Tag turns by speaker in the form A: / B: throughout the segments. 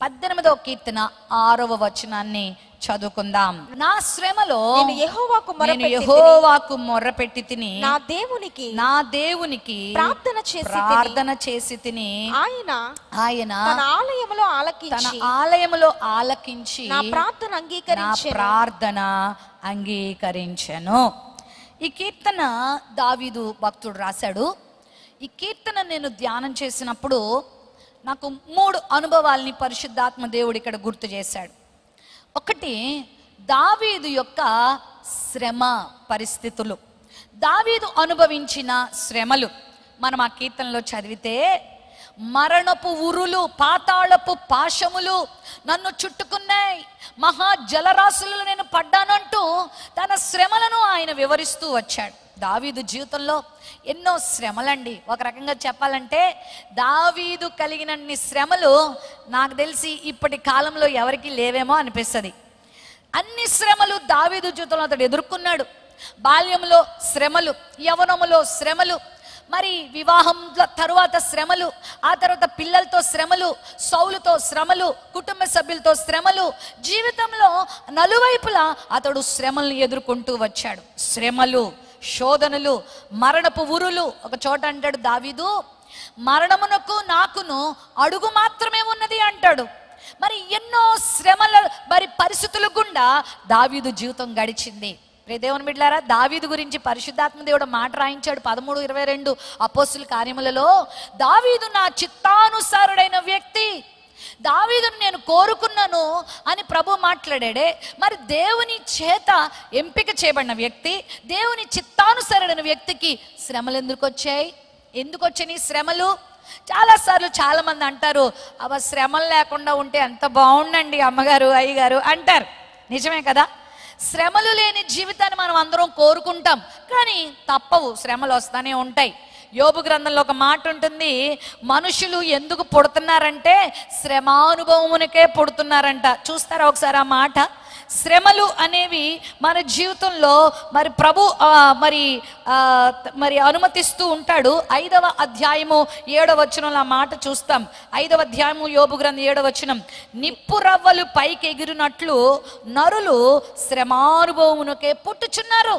A: 18వ కీర్తన 6వ వచనాన్ని చదువుకుందాం. నా శ్రమలో నేను యెహోవాకు మొర్రపెట్టి తిని నా దేవునికి ప్రార్థన చేసి తిని ఆయన తన ఆలయములో ఆలకించి నా ప్రార్థన అంగీకరించెను. ఈ కీర్తన దావీదు భక్తుడు రాశాడు. ఈ కీర్తన నేను ధ్యానం చేసినప్పుడు నాకు 3 అనుభవాల్ని పరిశుద్ధాత్మ దేవుడు ఇక్కడ గుర్తు చేశాడు. ఒకటి, దావీదు యొక్క శ్రమ పరిస్థితులు, దావీదు అనుభవించిన శ్రమలు మనం ఆ కీర్తనలో చదివితే, మరణపు ఉరులు, పాతాళపు పాశములు నన్ను చుట్టుకున్నాయి, మహా జలరాశులలో నేను పడ్డానంటూ తన శ్రమలను ఆయన వివరిస్తూ వచ్చాడు. దావీదు జీవితంలో ఎన్నో శ్రమలండి. ఒక రకంగా చెప్పాలంటే దావీదు కలిగినన్ని శ్రమలు నాకు తెలిసి ఇప్పటి కాలంలో ఎవరికి లేవేమో అనిపిస్తుంది. అన్ని శ్రమలు దావీదు జీవితంలో అతడు ఎదుర్కొన్నాడు. బాల్యంలో శ్రమలు, యవ్వనములో శ్రమలు, మరి వివాహం తరువాత శ్రమలు, ఆ తర్వాత పిల్లలతో శ్రమలు, సౌలుతో శ్రమలు, కుటుంబ సభ్యులతో శ్రమలు, జీవితంలో నలువైపులా అతడు శ్రమలను ఎదుర్కొంటూ వచ్చాడు. శ్రమలు, శోధనలు, మరణపు ఉరులు. ఒక చోట అంటాడు దావీదు, మరణమునకు నాకును అడుగు మాత్రమే ఉన్నది అంటాడు. మరి ఎన్నో శ్రమల మరి పరిస్థితుల గుండా దావీదు జీవితం గడిచింది. దేవుని బిడ్డలారా, దావీదు గురించి పరిశుద్ధాత్మ దేవుడు మాట రాయించాడు 13:22 అపోస్తుల కార్యములలో. దావీదు నా చిత్తానుసారుడైన వ్యక్తి, దావీదును నేను కోరుకున్నాను అని ప్రభు మాట్లాడాడే. మరి దేవుని చేత ఎంపిక చేయబడిన వ్యక్తి, దేవుని చిత్తానుసరుడైన వ్యక్తికి శ్రమలు ఎందుకు వచ్చాయి? ఎందుకు వచ్చాయి శ్రమలు? చాలాసార్లు చాలా మంది అంటారు, అవ శ్రమలు లేకుండా ఉంటే ఎంత బాగుండండి అమ్మగారు అయ్యగారు అంటారు. నిజమే కదా, శ్రమలు లేని జీవితాన్ని మనం అందరం కోరుకుంటాం, కానీ తప్పవు, శ్రమలు వస్తూనే ఉంటాయి. యోబు గ్రంథంలో ఒక మాట ఉంటుంది, మనుషులు ఎందుకు పుడుతున్నారంటే శ్రమానుభవమునికే పుడుతున్నారంట. చూస్తారా ఒకసారి ఆ మాట? శ్రమలు అనేవి మన జీవితంలో మరి ప్రభు మరి అనుమతిస్తూ ఉంటాడు. 5వ అధ్యాయము 7వ వచనంలో ఆ మాట చూస్తాం. 5వ అధ్యాయము యోబు గ్రంథం 7వ వచనం, నిప్పు రవ్వలు పైకి ఎగిరినట్లు నరులు శ్రమానుభవమునకే పుట్టుచున్నారు.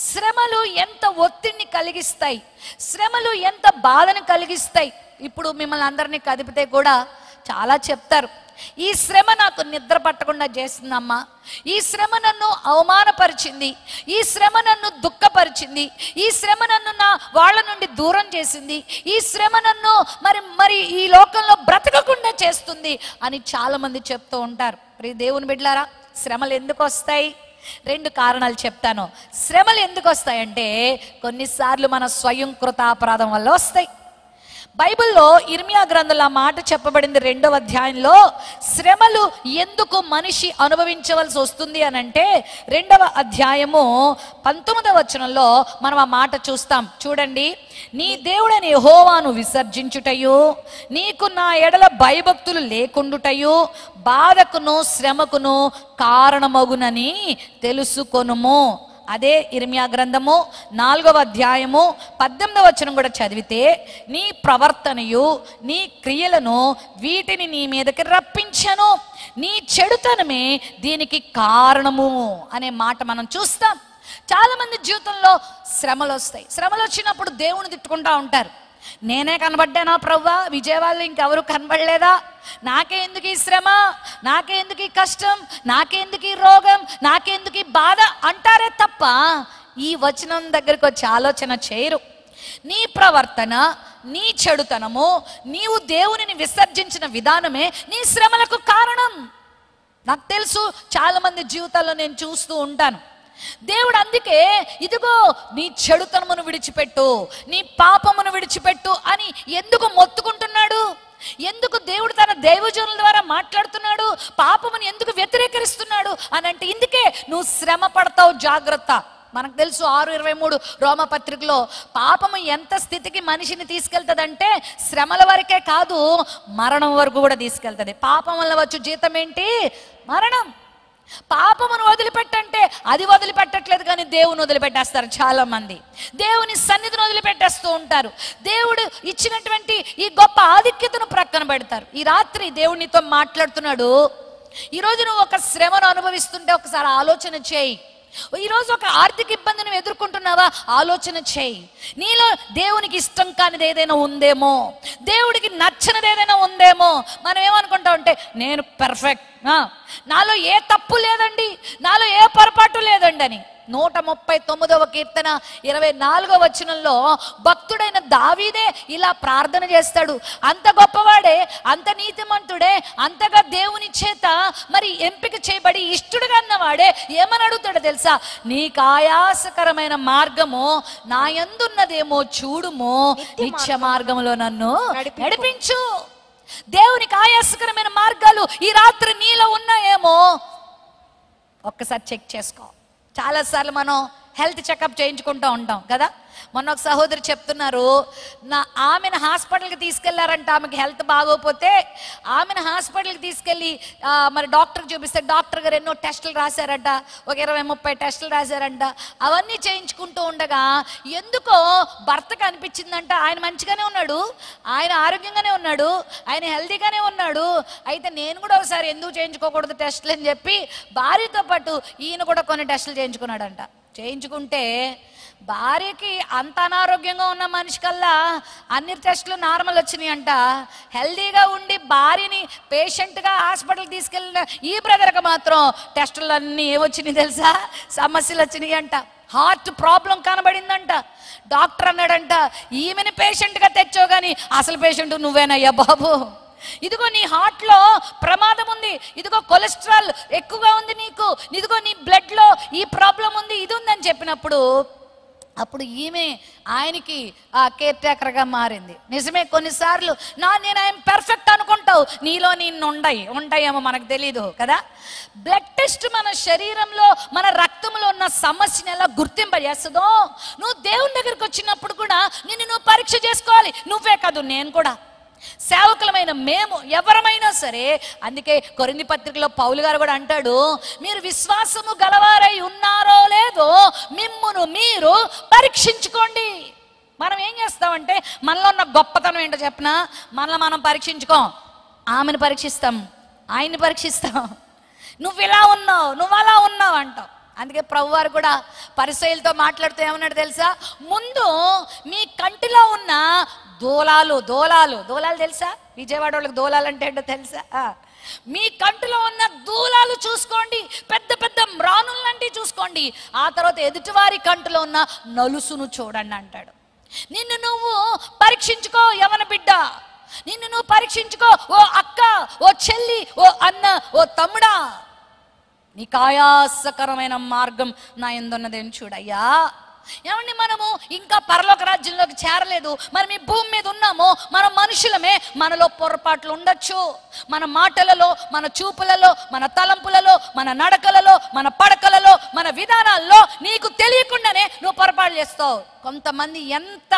A: శ్రమలు ఎంత ఒత్తిడిని కలిగిస్తాయి, శ్రమలు ఎంత బాధను కలిగిస్తాయి. ఇప్పుడు మిమ్మల్ని అందరినీ కదిపితే కూడా చాలా చెప్తారు, ఈ శ్రమ నాకు నిద్ర పట్టకుండా చేస్తుందమ్మా, ఈ శ్రమ నన్ను అవమానపరిచింది, ఈ శ్రమ నన్ను దుఃఖపరిచింది, ఈ శ్రమ నన్ను నా వాళ్ళ నుండి దూరం చేసింది, ఈ శ్రమ నన్ను మరి ఈ లోకంలో బ్రతకకుండా చేస్తుంది అని చాలా మంది చెప్తూ ఉంటారు. దేవుని బిడ్డలారా, శ్రమలు ఎందుకు వస్తాయి? 2 కారణాలు చెప్తాను. శ్రమలు ఎందుకు వస్తాయంటే కొన్నిసార్లు మన స్వయం కృతాపరాధం వల్ల వస్తాయి. బైబిల్లో ఇర్మియా గ్రంథంలో ఆ మాట చెప్పబడింది 2వ అధ్యాయంలో. శ్రమలు ఎందుకు మనిషి అనుభవించవలసి వస్తుంది అని అంటే 2వ అధ్యాయము 19వ వచనంలో మనం ఆ మాట చూస్తాం. చూడండి, నీ దేవుడని యెహోవాను విసర్జించుటయు, నీకు నా ఎడల భయభక్తులు లేకుండుటయు బాధకును శ్రమకును కారణమగునని తెలుసుకొనుము. అదే ఇర్మియా గ్రంథము 4వ అధ్యాయము 18వ వచనం కూడా చదివితే, నీ ప్రవర్తనయు నీ క్రియలను వీటిని నీ మీదకి రప్పించను, నీ చెడుతనమే దీనికి కారణము అనే మాట మనం చూస్తాం. చాలా మంది జీవితంలో శ్రమలు వస్తాయి. శ్రమలు వచ్చినప్పుడు దేవుని తిట్టుకుంటా ఉంటారు. నేనే కనబడ్డానా ప్రవ్వా, విజయవాడలో ఇంకెవరు కనబడలేదా, నాకే ఎందుకు ఈ శ్రమ, నాకే ఎందుకు ఈ కష్టం, నాకే ఎందుకు ఈ రోగం, నాకెందుకు ఈ బాధ అంటారే తప్ప ఈ వచనం దగ్గరికి వచ్చి ఆలోచన చేయరు. నీ ప్రవర్తన, నీ చెడుతనము, నీవు దేవునిని విసర్జించిన విధానమే నీ శ్రమలకు కారణం. నాకు తెలుసు, చాలా మంది జీవితాల్లో నేను చూస్తూ ఉంటాను. దేవుడు అందుకే ఇదిగో నీ చెడుతనమును విడిచిపెట్టు, నీ పాపమును విడిచిపెట్టు అని ఎందుకు మొత్తుకుంటున్నాడు? ఎందుకు దేవుడు తన దైవజనుల ద్వారా మాట్లాడుతున్నాడు? పాపమును ఎందుకు వ్యతిరేకరిస్తున్నాడు అని అంటే ఇందుకే నువ్వు శ్రమ పడతావు, జాగ్రత్త. మనకు తెలుసు 6:23 రోమపత్రికలో పాపము ఎంత స్థితికి మనిషిని తీసుకెళ్తుందంటే శ్రమల వరకే కాదు, మరణం వరకు కూడా తీసుకెళ్తుంది. పాపం వల్ల వచ్చు జీతం ఏంటి? మరణం. పాపమును వదిలిపెట్టంటే అది వదిలిపెట్టట్లేదు, కానీ దేవుని వదిలిపెట్టేస్తారు చాలా మంది. దేవుని సన్నిధిని వదిలిపెట్టేస్తూ ఉంటారు. దేవుడు ఇచ్చినటువంటి ఈ గొప్ప ఆధిక్యతను ప్రక్కన పెడతారు. ఈ రాత్రి దేవునితో మాట్లాడుతున్నాడు. ఈరోజు నువ్వు ఒక శ్రమను అనుభవిస్తుంటే ఒకసారి ఆలోచన చేయి. ఈరోజు ఒక ఆర్థిక ఇబ్బందిని ఎదుర్కొంటున్నావా? ఆలోచన చేయి. నీలో దేవునికి ఇష్టం కానిది ఏదైనా ఉందేమో, దేవుడికి నచ్చనిది ఏదైనా ఉందేమో. మనం ఏమనుకుంటాం అంటే నేను పర్ఫెక్ట్, నాలో ఏ తప్పు లేదండి, నాలో ఏ పొరపాటు లేదండి అని. 139వ కీర్తన 24వ వచనంలో భక్తుడైన దావీదే ఇలా ప్రార్థన చేస్తాడు. అంత గొప్పవాడే, అంత నీతిమంతుడే, అంతగా దేవుని చేత మరి ఎంపిక చేయబడి ఇష్టడుగా అన్నవాడే ఏమని అడుగుతాడో తెలుసా? నీకు ఆయాసకరమైన మార్గము నా యందున్నదేమో చూడుము, నిత్య మార్గంలో నన్ను నడిపించు. దేవునికి ఆయాసకరమైన మార్గాలు ఈ రాత్రి నీలో ఉన్నాయేమో ఒక్కసారి చెక్ చేసుకో. చాలాసార్లు మనం హెల్త్ చెకప్ చేయించుకుంటూ ఉంటాం కదా. మొన్న ఒక సహోదరి చెప్తున్నారు, ఆమెను హాస్పిటల్కి తీసుకెళ్లారంట. ఆమెకి హెల్త్ బాగోపోతే ఆమెను హాస్పిటల్కి తీసుకెళ్ళి మరి డాక్టర్కి చూపిస్తే డాక్టర్ గారు ఎన్నో టెస్టులు రాశారంట, ఒక 20-30 టెస్టులు రాశారంట. అవన్నీ చేయించుకుంటూ ఉండగా ఎందుకో భర్తకు అనిపించిందంట, ఆయన మంచిగానే ఉన్నాడు, ఆయన ఆరోగ్యంగానే ఉన్నాడు, ఆయన హెల్తీగానే ఉన్నాడు, అయితే నేను కూడా ఒకసారి ఎందుకు చేయించుకోకూడదు టెస్టులు అని చెప్పి భార్యతో పాటు ఈయన కూడా కొన్ని టెస్టులు చేయించుకున్నాడంట. చేయించుకుంటే భార్యకి అంత అనారోగ్యంగా ఉన్న మనిషి కల్లా అన్ని టెస్టులు నార్మల్ వచ్చినాయి అంట. హెల్దీగా ఉండి భార్యని పేషెంట్గా హాస్పిటల్కి తీసుకెళ్ళిన ఈ బ్రదర్కి మాత్రం టెస్టులు అన్నీ ఏమొచ్చినాయి తెలుసా? సమస్యలు వచ్చినాయి అంట. Heart problem కనబడిందంట. డాక్టర్ అన్నాడంట, ఈమెను పేషెంట్గా తెచ్చావు కానీ అసలు పేషెంట్ నువ్వేనయ్యా బాబు, ఇదిగో నీ హార్ట్లో ప్రమాదం ఉంది, ఇదిగో కొలెస్ట్రాల్ ఎక్కువగా ఉంది నీకు, ఇదిగో నీ బ్లడ్లో ఈ ప్రాబ్లం ఉంది, ఇది ఉందని చెప్పినప్పుడు అప్పుడు ఈమె ఆయనకి ఆ కేర్ టేకర్గా మారింది. నిజమే, కొన్నిసార్లు నేను ఆయన పర్ఫెక్ట్ అనుకుంటావు, నీలో నిన్ను ఉంటాయేమో మనకు తెలీదు కదా. బ్లడ్ టెస్ట్ మన శరీరంలో మన రక్తంలో ఉన్న సమస్యను ఎలా గుర్తింపజేస్తుందో, నువ్వు దేవుని దగ్గరికి వచ్చినప్పుడు కూడా నిన్ను నువ్వు పరీక్ష చేసుకోవాలి. నువ్వే కాదు, నేను కూడా, సేవకులమైన మేము ఎవరమైనా సరే. అందుకే కొరింథీ పత్రికలో పౌలు గారు కూడా అంటాడు, మీరు విశ్వాసము గలవారై ఉన్నారో లేదో మిమ్మును మీరు పరీక్షించుకోండి. మనం ఏం చేస్తామంటే మనలో ఉన్న గొప్పతనం ఏంటో చెప్పనా, మనలో మనం పరీక్షించుకోం, ఆమెను పరీక్షిస్తాం, ఆయన్ని పరీక్షిస్తాం. నువ్వు ఇలా ఉన్నావు, నువ్వు అలా ఉన్నావు అంటావు. అందుకే ప్రభువారు కూడా పరిసయ్యులతో మాట్లాడుతూ ఏమన్నాడు తెలుసా? ముందు మీ కంటిలో ఉన్న దూలాలు తెలుసా? విజయవాడ వాళ్ళకి దూలాలు అంటే ఏంటో తెలుసా? మీ కంటిలో ఉన్న దూలాలు చూసుకోండి, పెద్ద పెద్ద మ్రానులంటే చూసుకోండి, ఆ తర్వాత ఎదుటివారి కంటిలో ఉన్న నలుసును చూడండి అంటాడు. నిన్ను నువ్వు పరీక్షించుకో యవన బిడ్డ, నిన్ను నువ్వు పరీక్షించుకో ఓ అక్క, ఓ చెల్లి, ఓ అన్న, ఓ తమ్ముడా. నీకు ఆయాసకరమైన మార్గం నా యందున్నదేం చూడయ్యా. ఏమండి, మనము ఇంకా పరలోక రాజ్యంలోకి చేరలేదు, మనం ఈ భూమి మీద ఉన్నాము, మనం మనుషులమే, మనలో పొరపాట్లు ఉండొచ్చు. మన మాటలలో, మన చూపులలో, మన తలంపులలో, మన నడకలలో, మన పడకలలో, మన విధానాల్లో నీకు తెలియకుండానే నువ్వు పొరపాటు చేస్తావు. కొంతమంది ఎంత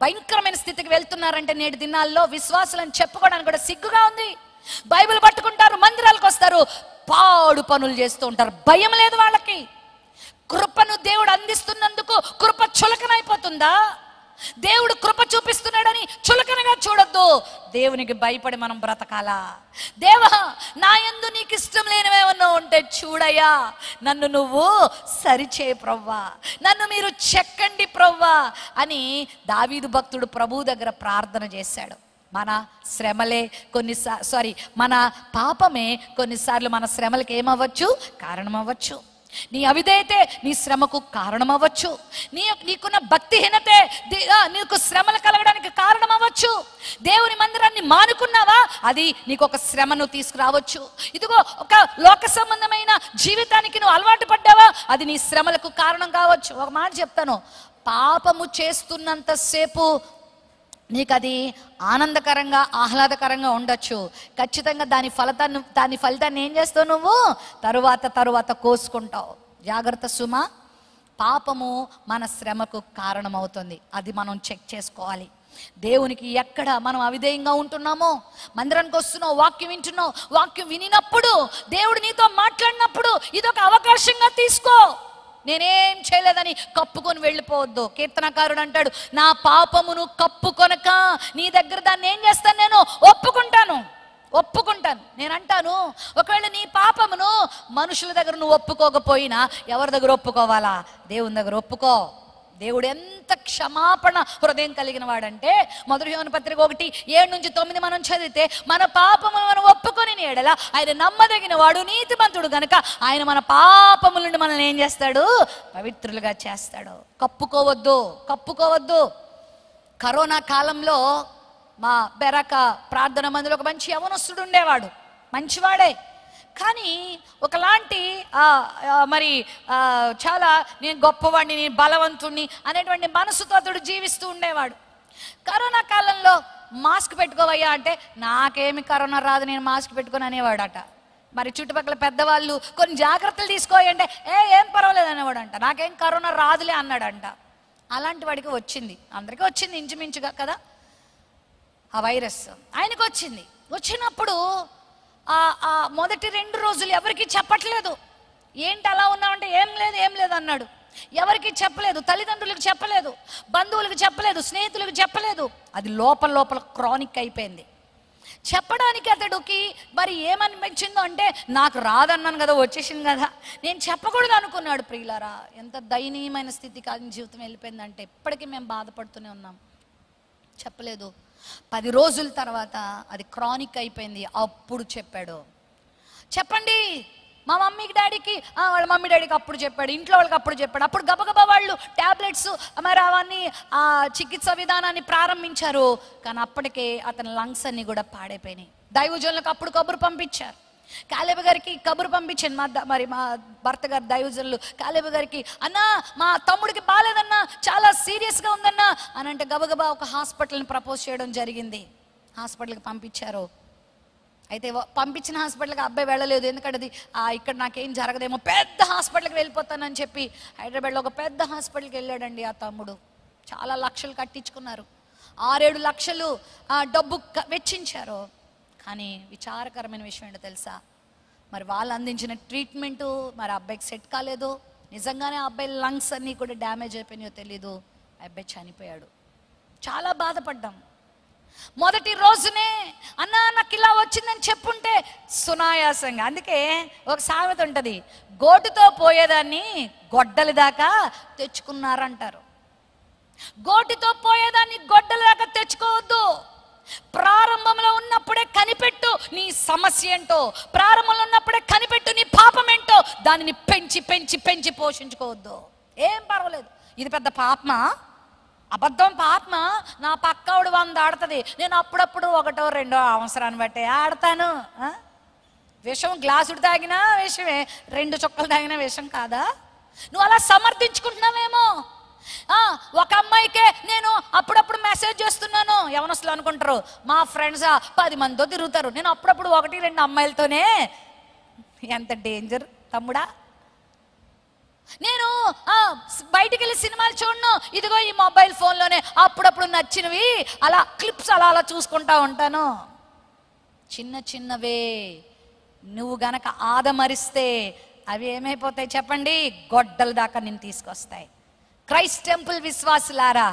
A: భయంకరమైన స్థితికి వెళ్తున్నారంటే నేటి దినాల్లో విశ్వాసులను చెప్పుకోవడానికి కూడా సిగ్గుగా ఉంది. బైబిల్ పట్టుకుంటారు, మందిరాలకు వస్తారు, పాడు పనులు చేస్తూ ఉంటారు, భయం లేదు వాళ్ళకి. కృపను దేవుడు అందిస్తున్నందుకు కృప చులకనైపోతుందా? దేవుడు కృప చూపిస్తున్నాడని చులకనగా చూడొద్దు. దేవునికి భయపడి మనం బ్రతకాలా. దేవా, నా యందు నీకు ఇష్టం లేనివేమన్నా ఉంటే చూడయ్యా, నన్ను నువ్వు సరిచేయి ప్రవ్వా, నన్ను మీరు చెక్కండి ప్రవ్వా అని దావీదు భక్తుడు ప్రభువు దగ్గర ప్రార్థన చేశాడు. మన శ్రమలే మన పాపమే కొన్నిసార్లు మన శ్రమలకు ఏమవ్వచ్చు? కారణమవ్వచ్చు. నీ అవిధేయతే నీ శ్రమకు కారణమవ్వచ్చు. నీకున్న భక్తిహీనతే నీకు శ్రమలు కలగడానికి కారణమవ్వచ్చు. దేవుని మందిరాన్ని మానుకున్నావా, అది నీకు ఒక శ్రమను తీసుకురావచ్చు. ఇదిగో ఒక లోక సంబంధమైన జీవితానికి నువ్వు అలవాటు పడ్డావా, అది నీ శ్రమలకు కారణం కావచ్చు. ఒక మాట చెప్తాను, పాపము చేస్తున్నంతసేపు నీకు అది ఆనందకరంగా ఆహ్లాదకరంగా ఉండొచ్చు. ఖచ్చితంగా దాని ఫలితాన్ని ఏం చేస్తావు నువ్వు? తరువాత కోసుకుంటావు. జాగ్రత్త సుమా. పాపము మన శ్రమకు కారణమవుతుంది, అది మనం చెక్ చేసుకోవాలి. దేవునికి ఎక్కడ మనం అవిధేయంగా ఉంటున్నామో, మందిరానికి వస్తున్నావు, వాక్యం వింటున్నావు, వాక్యం వినినప్పుడు, దేవుడు నీతో మాట్లాడినప్పుడు ఇదొక అవకాశంగా తీసుకో. నేనేం చేయలేదని కప్పుకొని వెళ్ళిపోవద్దు. కీర్తనకారుడు అంటాడు, నా పాపమును కప్పుకొనక నీ దగ్గర దాన్ని ఏం చేస్తాను, నేను ఒప్పుకుంటాను. నేను అంటాను, ఒకవేళ నీ పాపమును మనుషుల దగ్గర నువ్వు ఒప్పుకోకపోయినా ఎవరి దగ్గర ఒప్పుకోవాలా? దేవుని దగ్గర ఒప్పుకో. దేవుడు ఎంత క్షమాపణ హృదయం కలిగిన వాడంటే, మొదటి యోహాను పత్రిక 1:7-9 మనం చదివితే, మన పాపమును మనం ఒప్పుకొని ఎడల ఆయన నమ్మదగిన వాడు, నీతిమంతుడు గనుక ఆయన మన పాపముల నుండి మనల్ని ఏం చేస్తాడు? పవిత్రులుగా చేస్తాడు. కప్పుకోవద్దు. కరోనా కాలంలో మా బెరక ప్రార్థన మందిలో ఒక మంచి యవనస్తుడు ఉండేవాడు, మంచివాడే. కానీ ఒకలాంటి మరి చాలా నేను గొప్పవాడిని, నేను బలవంతుణ్ణి అనేటువంటి మనసుతో అతడు జీవిస్తూ ఉండేవాడు. కరోనా కాలంలో మాస్క్ పెట్టుకోవయ్యా అంటే, నాకేమి కరోనా రాదు, నేను మాస్క్ పెట్టుకొని అనేవాడట. మరి చుట్టుపక్కల పెద్దవాళ్ళు కొన్ని జాగ్రత్తలు తీసుకోయంటే, ఏం పర్వాలేదు అనేవాడంట. నాకేం కరోనా రాదులే అన్నాడంట. అలాంటి వాడికి వచ్చింది, అందరికీ వచ్చింది ఇంచుమించుగా కదా ఆ వైరస్. ఆయనకు వచ్చినప్పుడు మొదటి 2 రోజులు ఎవరికి చెప్పట్లేదు. ఏంటి అలా ఉన్నామంటే, ఏం లేదు అన్నాడు. ఎవరికి చెప్పలేదు, తల్లిదండ్రులకు చెప్పలేదు, బంధువులకు చెప్పలేదు, స్నేహితులకు చెప్పలేదు. అది లోపల క్రానిక్ అయిపోయింది. చెప్పడానికి అతడికి మరి ఏమనిపించిందో అంటే, నాకు రాదన్నాను కదా, వచ్చేసింది కదా, నేను చెప్పకూడదు అనుకున్నాడు. ప్రియులారా, ఎంత దయనీయమైన స్థితి కాదు జీవితం వెళ్ళిపోయిందంటే, ఇప్పటికీ మేము బాధపడుతూనే ఉన్నాం. చెప్పలేదు. 10 రోజుల తర్వాత అది క్రానిక్ అయిపోయింది. అప్పుడు చెప్పాడు. చెప్పండి మా మమ్మీకి డాడీకి, వాళ్ళ మమ్మీ డాడీకి అప్పుడు చెప్పాడు, ఇంట్లో వాళ్ళకి అప్పుడు చెప్పాడు. అప్పుడు గబగబా వాళ్ళు టాబ్లెట్స్ మరి అవన్నీ చికిత్స విధానాన్ని ప్రారంభించారు. కానీ అప్పటికే అతని లంగ్స్ అన్ని కూడా పాడైపోయినాయి. దైవజనులకు అప్పుడు కబురు పంపించారు. కాలేబు గారికి కబురు పంపించాను, మా భర్త గారు దైవజనులు కాలేబు గారికి, అన్నా మా తమ్ముడికి బాగాలేదన్నా, చాలా సీరియస్గా ఉందన్నా అని అంటే గబగబా ఒక హాస్పిటల్ని ప్రపోజ్ చేయడం జరిగింది. హాస్పిటల్కి పంపించారు. అయితే పంపించిన హాస్పిటల్కి అబ్బాయి వెళ్ళలేదు. ఎందుకంటే ఇక్కడ నాకేం జరగదేమో, పెద్ద హాస్పిటల్కి వెళ్ళిపోతానని చెప్పి హైదరాబాద్లో ఒక పెద్ద హాస్పిటల్కి వెళ్ళాడండి ఆ తమ్ముడు. చాలా లక్షలు కట్టించుకున్నారు, 6-7 లక్షలు డబ్బు వెచ్చించారు. కానీ విచారకరమైన విషయం ఏంటో తెలుసా, మరి వాళ్ళు అందించిన ట్రీట్మెంటు మరి అబ్బాయికి సెట్ కాలేదు. నిజంగానే ఆ అబ్బాయి లంగ్స్ అన్నీ కూడా డ్యామేజ్ అయిపోయినాయో తెలీదు. ఆ అబ్బాయి చనిపోయాడు. చాలా బాధపడ్డాం. మొదటి రోజునే అన్నా నాకు ఇలా వచ్చిందని చెప్పుంటే సునాయాసంగా. అందుకే ఒక సామెత ఉంటుంది, గోటుతో పోయేదాన్ని గొడ్డలి దాకా తెచ్చుకున్నారంటారు. గోటుతో పోయేదాన్ని గొడ్డలి దాకా తెచ్చుకోవద్దు. ప్రారంభంలో ఉన్నప్పుడే కనిపెట్టు నీ సమస్య ఏంటో, ప్రారంభంలో ఉన్నప్పుడే కనిపెట్టు నీ పాపం ఏంటో. దానిని పెంచి పోషించుకోవద్దు. ఏం పర్వాలేదు, ఇది పెద్ద పాపమా, అబద్ధం పాపమా, నా పక్కవుడు 100 ఆడుతుంది, నేను అప్పుడప్పుడు 1-2 అవసరాన్ని బట్టే ఆడతాను. విషం గ్లాసుడు తాగినా విషమే, 2 చుక్కలు తాగినా విషం కాదా? నువ్వు అలా సమర్థించుకుంటున్నావేమో. ఒక అమ్మాయికే నేను అప్పుడప్పుడు మెసేజ్ చేస్తున్నాను. యవనస్తులు అనుకుంటారు మా ఫ్రెండ్స్ 10 మందితో తిరుగుతారు, నేను అప్పుడప్పుడు 1-2 అమ్మాయిలతోనే. ఎంత డేంజర్ తమ్ముడా. నేను బయటికి వెళ్ళి సినిమాలు చూడను, ఇదిగో ఈ మొబైల్ ఫోన్లోనే అప్పుడప్పుడు నచ్చినవి అలా క్లిప్స్ అలా చూసుకుంటా ఉంటాను. చిన్నవే నువ్వు గనక ఆదమరిస్తే అవి ఏమైపోతాయి చెప్పండి? గొడ్డల దాకా నిన్ను తీసుకొస్తాయి. క్రైస్ట్ టెంపుల్ విశ్వాసులారా,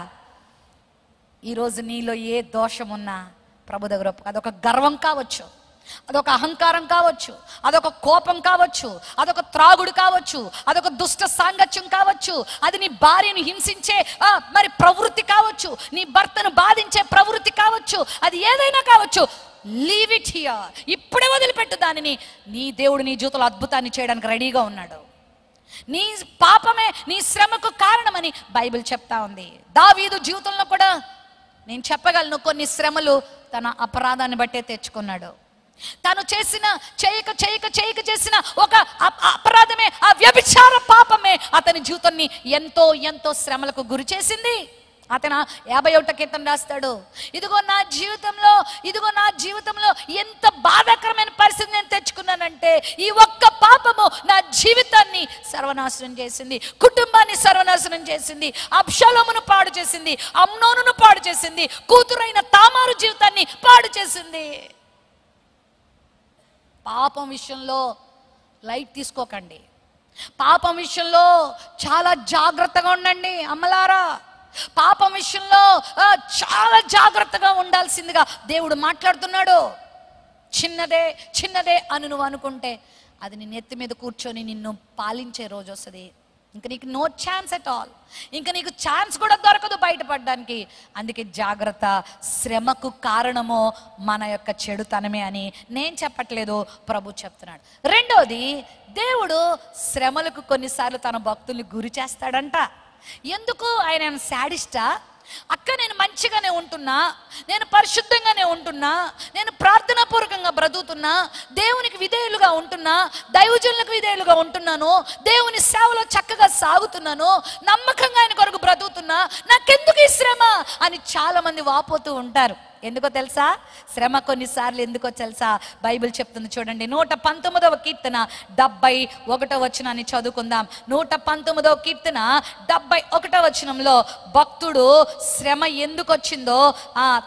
A: ఈరోజు నీలో ఏ దోషం ఉన్నా ప్రభు దగ్గర అదొక గర్వం కావచ్చు, అదొక అహంకారం కావచ్చు, అదొక కోపం కావచ్చు, అదొక త్రాగుడు కావచ్చు, అదొక దుష్ట సాంగత్యం కావచ్చు, అది నీ భార్యను హింసించే మరి ప్రవృత్తి కావచ్చు, నీ భర్తను బాధించే ప్రవృత్తి కావచ్చు, అది ఏదైనా కావచ్చు. Leave it here. ఇప్పుడే వదిలిపెట్టు దానిని. నీ దేవుడు నీ జీవితంలో అద్భుతాన్ని చేయడానికి రెడీగా ఉన్నాడు. నీ పాపమే నీ శ్రమకు కారణమని బైబిల్ చెప్తా ఉంది. దావీదు జీవితంలో కూడా నేను చెప్పగలను, కొన్ని శ్రమలు తన అపరాధాన్ని బట్టే తెచ్చుకున్నాడు. తను చేయక చేసిన ఒక అపరాధమే, ఆ వ్యభిచార పాపమే అతని జీవితాన్ని ఎంతో శ్రమలకు గురి చేసింది. అతను 51వ కీర్తన రాస్తాడు, ఇదిగో నా జీవితంలో ఎంత బాధాకరమైన పరిస్థితి నేను తెచ్చుకున్నానంటే, ఈ ఒక్క పాపము నా జీవితాన్ని సర్వనాశనం చేసింది, కుటుంబాన్ని సర్వనాశనం చేసింది, అబ్షాలోమును పాడు చేసింది, అమ్నోనును పాడు చేసింది, కూతురైన తామారు జీవితాన్ని పాడు చేసింది. పాపం విషయంలో లైట్ తీసుకోకండి. పాపం విషయంలో చాలా జాగ్రత్తగా ఉండండి అమ్మలారా. పాపం విషయంలో చాలా జాగ్రత్తగా ఉండాల్సిందిగా దేవుడు మాట్లాడుతున్నాడు. చిన్నదే చిన్నదే అని నువ్వు అనుకుంటే అది నీ నెత్తి మీద కూర్చొని నిన్ను పాలించే రోజు వస్తుంది. ఇంకా నీకు నో ఛాన్స్ ఎట్ ఆల్. ఇంకా నీకు ఛాన్స్ కూడా దొరకదు బయటపడడానికి. అందుకే జాగ్రత్త. శ్రమకు కారణమో మన యొక్క చెడుతనమే అని నేను చెప్పట్లేదు, ప్రభు చెప్తున్నాడు. రెండోది, దేవుడు శ్రమలకు కొన్నిసార్లు తన భక్తుల్ని గురి చేస్తాడంట. ఎందుకు? ఆయన శాడిస్టా? అక్క నేను మంచిగానే ఉంటున్నా, నేను పరిశుద్ధంగానే ఉంటున్నా, నేను ప్రార్థనాపూర్వకంగా బ్రతుకుతున్నా, దేవునికి విధేయులుగా ఉంటున్నా, దైవజనులకు విధేయులుగా ఉంటున్నాను, దేవుని సేవలో చక్కగా సాగుతున్నాను, నమ్మకంగా ఆయన కొరకు బ్రతుకుతున్నా, నాకెందుకు ఈ శ్రమ అని చాలా మంది వాపోతూ ఉంటారు. ఎందుకో తెలుసా? శ్రమ కొన్నిసార్లు ఎందుకో తెలుసా? బైబిల్ చెప్తుంది చూడండి. 119వ కీర్తన 71వ వచనాన్ని చదువుకుందాం. 119వ కీర్తన 71వ వచనంలో భక్తుడు శ్రమ ఎందుకు వచ్చిందో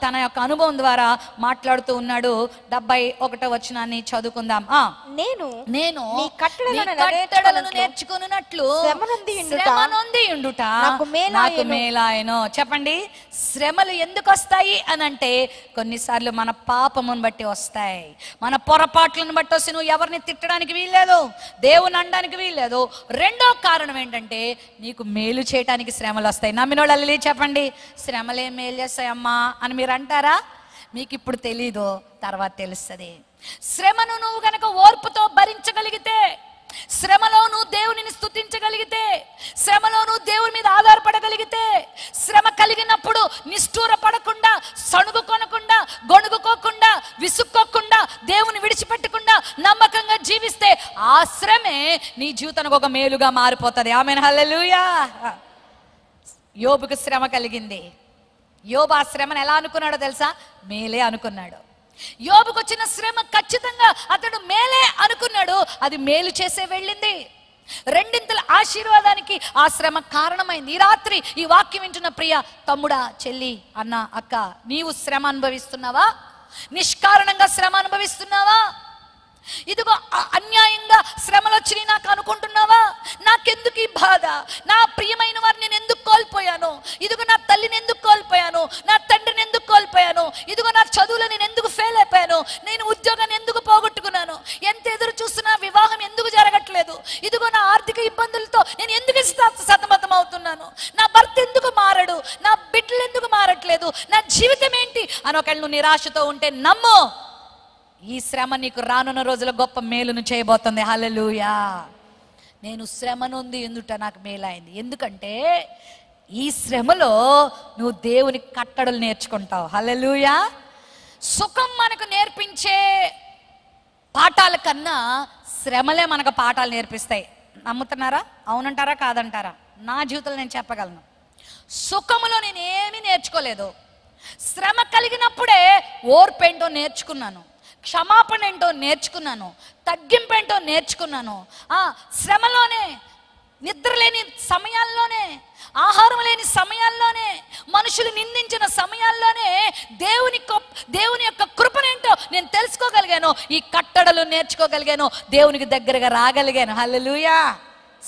A: తన యొక్క అనుభవం ద్వారా మాట్లాడుతూ ఉన్నాడు. 71వ వచనాన్ని చదువుకుందాం. నేను నీ కట్టడలను నేర్చుకున్నట్లు శ్రమ నొంది ఉండుట నాకు మేలాయను. చెప్పండి, శ్రమలు ఎందుకు వస్తాయి అని అంటే కొన్నిసార్లు మన పాపమును బట్టి వస్తాయి, మన పొరపాట్లను బట్టి వస్తాయి. నువ్వు ఎవరిని తిట్టడానికి వీల్లేదు, దేవుని అనడానికి వీల్లేదు. రెండో కారణం ఏంటంటే నీకు మేలు చేయడానికి శ్రమలు వస్తాయి. నమ్మిన వాళ్ళు చెప్పండి, శ్రమలే మేలు చేస్తాయమ్మా అని మీరు అంటారా? మీకు ఇప్పుడు తెలీదు, తర్వాత తెలుస్తుంది. శ్రమను నువ్వు గనక ఓర్పుతో భరించగలిగితే, శ్రమలో నువ్వు దేవునిని స్తుతించగలిగితే, శ్రమలో నువ్వు దేవుని మీద ఆధారపడగలిగితే, శ్రమ కలిగినప్పుడు నిష్ఠూర పడకుండా, సణుగు కొనకుండా, గొణుగుకోకుండా, విసుక్కోకుండా, దేవుని విడిచిపెట్టకుండా నమ్మకంగా జీవిస్తే ఆ శ్రమే నీ జీవితానికి ఒక మేలుగా మారిపోతుంది. ఆమేన్, హల్లెలూయా. యోబుకు శ్రమ కలిగింది. యోబు ఆ శ్రమను ఎలా అనుకున్నాడో తెలుసా? మేలే అనుకున్నాడు. యోబుకు వచ్చిన శ్రమ ఖచ్చితంగా అతడు మేలే అనుకున్నాడు. అది మేలు చేసే వెళ్ళింది. రెండింతల ఆశీర్వాదానికి ఆ శ్రమ కారణమైంది. ఈ రాత్రి ఈ వాక్యం వింటున్న ప్రియ తమ్ముడా, చెల్లి, అన్న, అక్క, నీవు శ్రమ అనుభవిస్తున్నావా? నిష్కారణంగా శ్రమ అనుభవిస్తున్నావా? ఇదిగో అన్యాయంగా శ్రమలు వచ్చి నాకు అనుకుంటున్నావా? నాకెందుకు ఈ బాధ? నా ప్రియమైన వారిని నేను ఎందుకు కోల్పోయాను? ఇదిగో నా తల్లిని ఎందుకు కోల్పోయాను? నా తండ్రిని ఎందుకు కోల్పోయాను? ఇదిగో నా చదువులో నేను ఎందుకు ఫెయిల్ అయిపోయాను? నేను ఉద్యోగాన్ని ఎందుకు పోగొట్టుకున్నాను? ఎంత ఎదురు చూస్తున్నా వివాహం ఎందుకు జరగట్లేదు? ఇదిగో నా ఆర్థిక ఇబ్బందులతో నేను ఎందుకు సతమతం అవుతున్నాను? నా భర్త ఎందుకు మారడు? నా బిడ్డలు ఎందుకు మారట్లేదు? నా జీవితం ఏంటి అని ఒకవేళ నువ్వు నిరాశతో ఉంటే నమ్ము, ఈ శ్రమ నీకు రానున్న రోజుల గొప్ప మేలును చేయబోతుంది. హల్లెలూయా. నేను శ్రమ నొంది ఎందుట నాకు మేలైంది. ఎందుకంటే ఈ శ్రమలో నువ్వు దేవుని కట్టడలు నేర్చుకుంటావు. హల్లెలూయా. సుఖం మనకు నేర్పించే పాఠాల కన్నా శ్రమలే మనకు పాఠాలు నేర్పిస్తాయి. నమ్ముతున్నారా? అవునంటారా? కాదంటారా? నా జీవితంలో నేను చెప్పగలను. సుఖములో నేను ఏమీ నేర్చుకోలేదు. శ్రమ కలిగినప్పుడే ఓర్పేంటో నేర్చుకున్నాను, క్షమాపణ ఏంటో నేర్చుకున్నాను, తగ్గింపు ఏంటో నేర్చుకున్నాను. శ్రమలోనే, నిద్ర లేని సమయాల్లోనే, ఆహారం లేని సమయాల్లోనే, మనుషులు నిందించిన సమయాల్లోనే దేవుని యొక్క కృపనేంటో నేను తెలుసుకోగలిగాను. ఈ కట్టడలు నేర్చుకోగలిగాను, దేవునికి దగ్గరగా రాగలిగాను. హల్లెలూయా.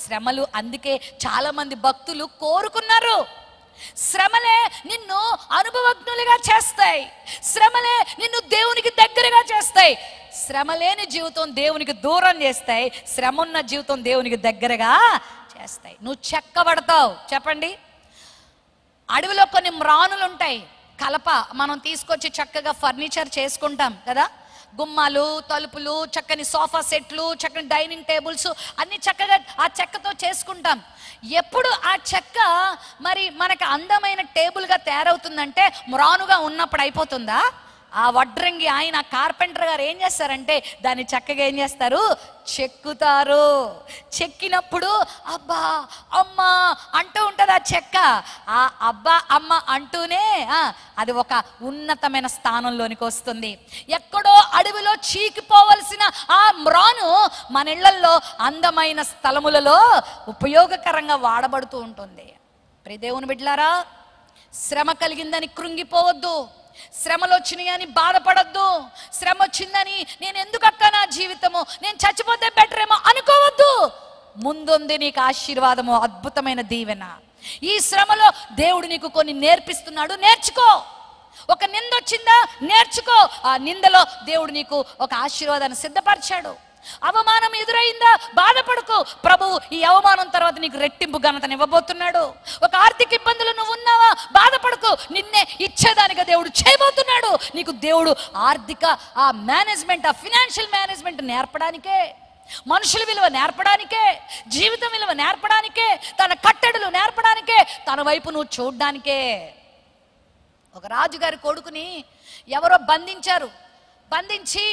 A: శ్రమలు అందుకే చాలా మంది భక్తులు కోరుకున్నారు. శ్రమలే నిన్ను అనుభవజ్ఞులుగా చేస్తాయి. శ్రమలే నిన్ను దేవునికి దగ్గరగా చేస్తాయి. శ్రమ లేని జీవితం దేవునికి దూరం చేస్తాయి, శ్రమ ఉన్న జీవితం దేవునికి దగ్గరగా చేస్తాయి. నువ్వు చెక్కబడతావు. చెప్పండి, అడవిలో కొన్ని మ్రానులు ఉంటాయి, కలప మనం తీసుకొచ్చి చక్కగా ఫర్నిచర్ చేసుకుంటాం కదా. గుమ్మాలు, తలుపులు, చక్కని సోఫా సెట్లు, చక్కని డైనింగ్ టేబుల్స్ అన్ని చక్కగా ఆ చెక్కతో చేసుకుంటాం. ఎప్పుడు ఆ చెక్క మరి మనకు అందమైన టేబుల్గా తయారవుతుందంటే మ్రానుగా ఉన్నప్పుడు అయిపోతుందా? ఆ వడ్రంగి ఆయన కార్పెంటర్ గారు ఏం చేస్తారంటే దాన్ని చక్కగా ఏం చేస్తారు, చెక్కుతారు. చెక్కినప్పుడు అబ్బా అమ్మ అంటూ ఉంటుంది ఆ చెక్క. ఆ అబ్బా అమ్మ అంటూనే అది ఒక ఉన్నతమైన స్థానంలోనికి వస్తుంది. ఎక్కడో అడవిలో చీకిపోవలసిన ఆ మ్రాను మన ఇళ్లల్లో అందమైన స్థలములలో ఉపయోగకరంగా వాడబడుతూ ఉంటుంది. ప్రియ దేవుని బిడ్డలారా, శ్రమ కలిగిందని కృంగిపోవద్దు. శ్రమలు వచ్చినాయి అని బాధపడద్దు. శ్రమ వచ్చిందని నేను ఎందుకు అక్క నా జీవితము, నేను చచ్చిపోతే బెటర్ ఏమో అనుకోవద్దు. ముందుంది నీకు ఆశీర్వాదము, అద్భుతమైన దీవెన. ఈ శ్రమలో దేవుడు నీకు కొన్ని నేర్పిస్తున్నాడు, నేర్చుకో. ఒక నింద వచ్చిందా, నేర్చుకో. ఆ నిందలో దేవుడు నీకు ఒక ఆశీర్వాదాన్ని సిద్ధపరిచాడు. అవమానం ఎదురైందా, బాధపడుకో. ప్రభువు ఈ అవమానం తర్వాత నీకు రెట్టింపు ఘనతను ఇవ్వబోతున్నాడు. ఒక ఆర్థిక ఇబ్బందులు నువ్వు ఉన్నావా, బాధపడుకో. నిన్నే ఇచ్చేదానిగా దేవుడు చేయబోతున్నాడు. నీకు దేవుడు ఆర్థిక ఆ మేనేజ్మెంట్, ఆ ఫినాన్షియల్ మేనేజ్మెంట్ నేర్పడానికే, మనుషుల విలువ నేర్పడానికే, జీవితం విలువ నేర్పడానికే, తన కట్టడలు నేర్పడానికే, తన వైపు నువ్వు చూడ్డానికే. ఒక రాజుగారి కొడుకుని ఎవరో బంధించి